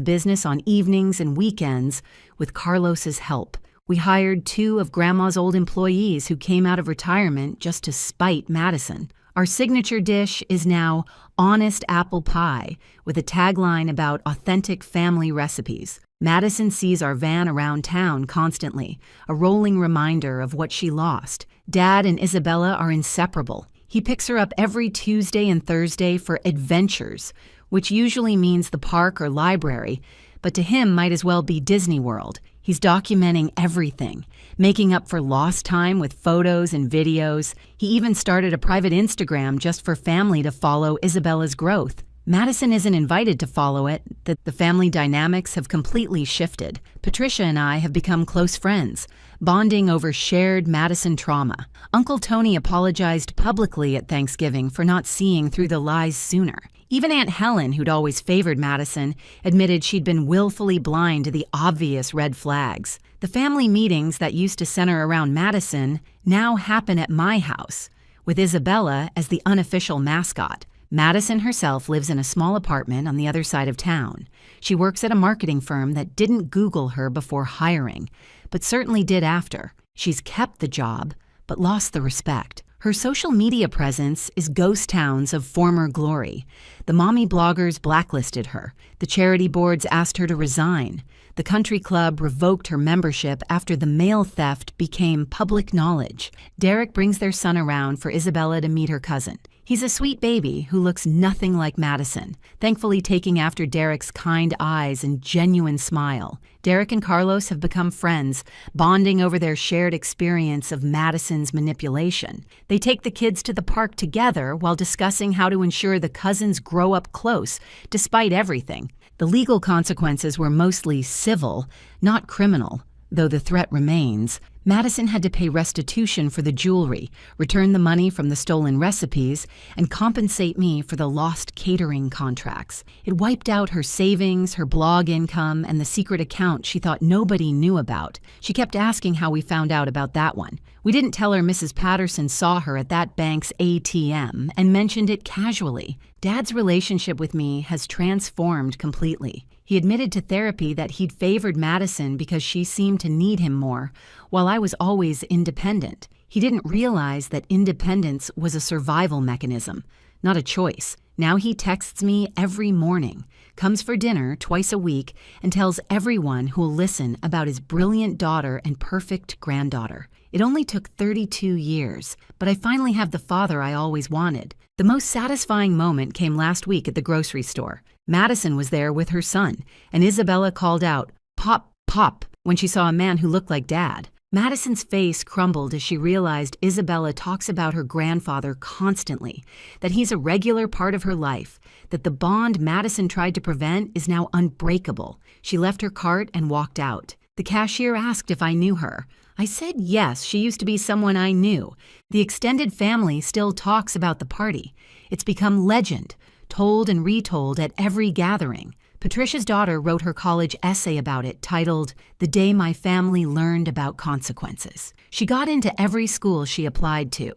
Speaker 1: business on evenings and weekends with Carlos's help. We hired 2 of Grandma's old employees who came out of retirement just to spite Madison. Our signature dish is now Honest Apple Pie, with a tagline about authentic family recipes. Madison sees our van around town constantly, a rolling reminder of what she lost. Dad and Isabella are inseparable. He picks her up every Tuesday and Thursday for adventures, which usually means the park or library, but to him might as well be Disney World. He's documenting everything, making up for lost time with photos and videos. He even started a private Instagram just for family to follow Isabella's growth. Madison isn't invited to follow it. The family dynamics have completely shifted. Patricia and I have become close friends, bonding over shared Madison trauma. Uncle Tony apologized publicly at Thanksgiving for not seeing through the lies sooner. Even Aunt Helen, who'd always favored Madison, admitted she'd been willfully blind to the obvious red flags. The family meetings that used to center around Madison now happen at my house, with Isabella as the unofficial mascot. Madison herself lives in a small apartment on the other side of town. She works at a marketing firm that didn't Google her before hiring, but certainly did after. She's kept the job, but lost the respect. Her social media presence is ghost towns of former glory. The mommy bloggers blacklisted her. The charity boards asked her to resign. The country club revoked her membership after the mail theft became public knowledge. Derek brings their son around for Isabella to meet her cousin. He's a sweet baby who looks nothing like Madison, thankfully taking after Derek's kind eyes and genuine smile. Derek and Carlos have become friends, bonding over their shared experience of Madison's manipulation. They take the kids to the park together while discussing how to ensure the cousins grow up close, despite everything. The legal consequences were mostly civil, not criminal, though the threat remains. Madison had to pay restitution for the jewelry, return the money from the stolen recipes, and compensate me for the lost catering contracts. It wiped out her savings, her blog income, and the secret account she thought nobody knew about. She kept asking how we found out about that one. We didn't tell her Mrs. Patterson saw her at that bank's ATM and mentioned it casually. Dad's relationship with me has transformed completely. He admitted to therapy that he'd favored Madison because she seemed to need him more, while I was always independent. He didn't realize that independence was a survival mechanism, not a choice. Now he texts me every morning, comes for dinner twice a week, and tells everyone who'll listen about his brilliant daughter and perfect granddaughter. It only took 32 years, but I finally have the father I always wanted. The most satisfying moment came last week at the grocery store. Madison was there with her son, and Isabella called out, "Pop, Pop," when she saw a man who looked like Dad. Madison's face crumbled as she realized Isabella talks about her grandfather constantly, that he's a regular part of her life, that the bond Madison tried to prevent is now unbreakable. She left her cart and walked out. The cashier asked if I knew her. I said yes, she used to be someone I knew. The extended family still talks about the party. It's become legend, told and retold at every gathering. Patricia's daughter wrote her college essay about it, titled, "The Day My Family Learned About Consequences." She got into every school she applied to.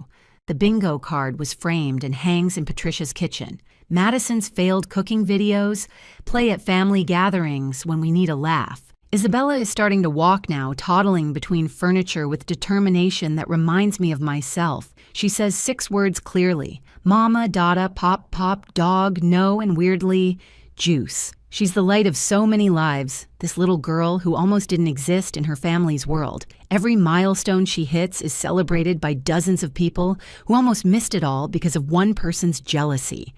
Speaker 1: The bingo card was framed and hangs in Patricia's kitchen. Madison's failed cooking videos play at family gatherings when we need a laugh. Isabella is starting to walk now, toddling between furniture with determination that reminds me of myself. She says 6 words clearly: Mama, Dada, Pop, Pop, Dog, No, and weirdly, Juice. She's the light of so many lives, this little girl who almost didn't exist in her family's world. Every milestone she hits is celebrated by dozens of people who almost missed it all because of one person's jealousy.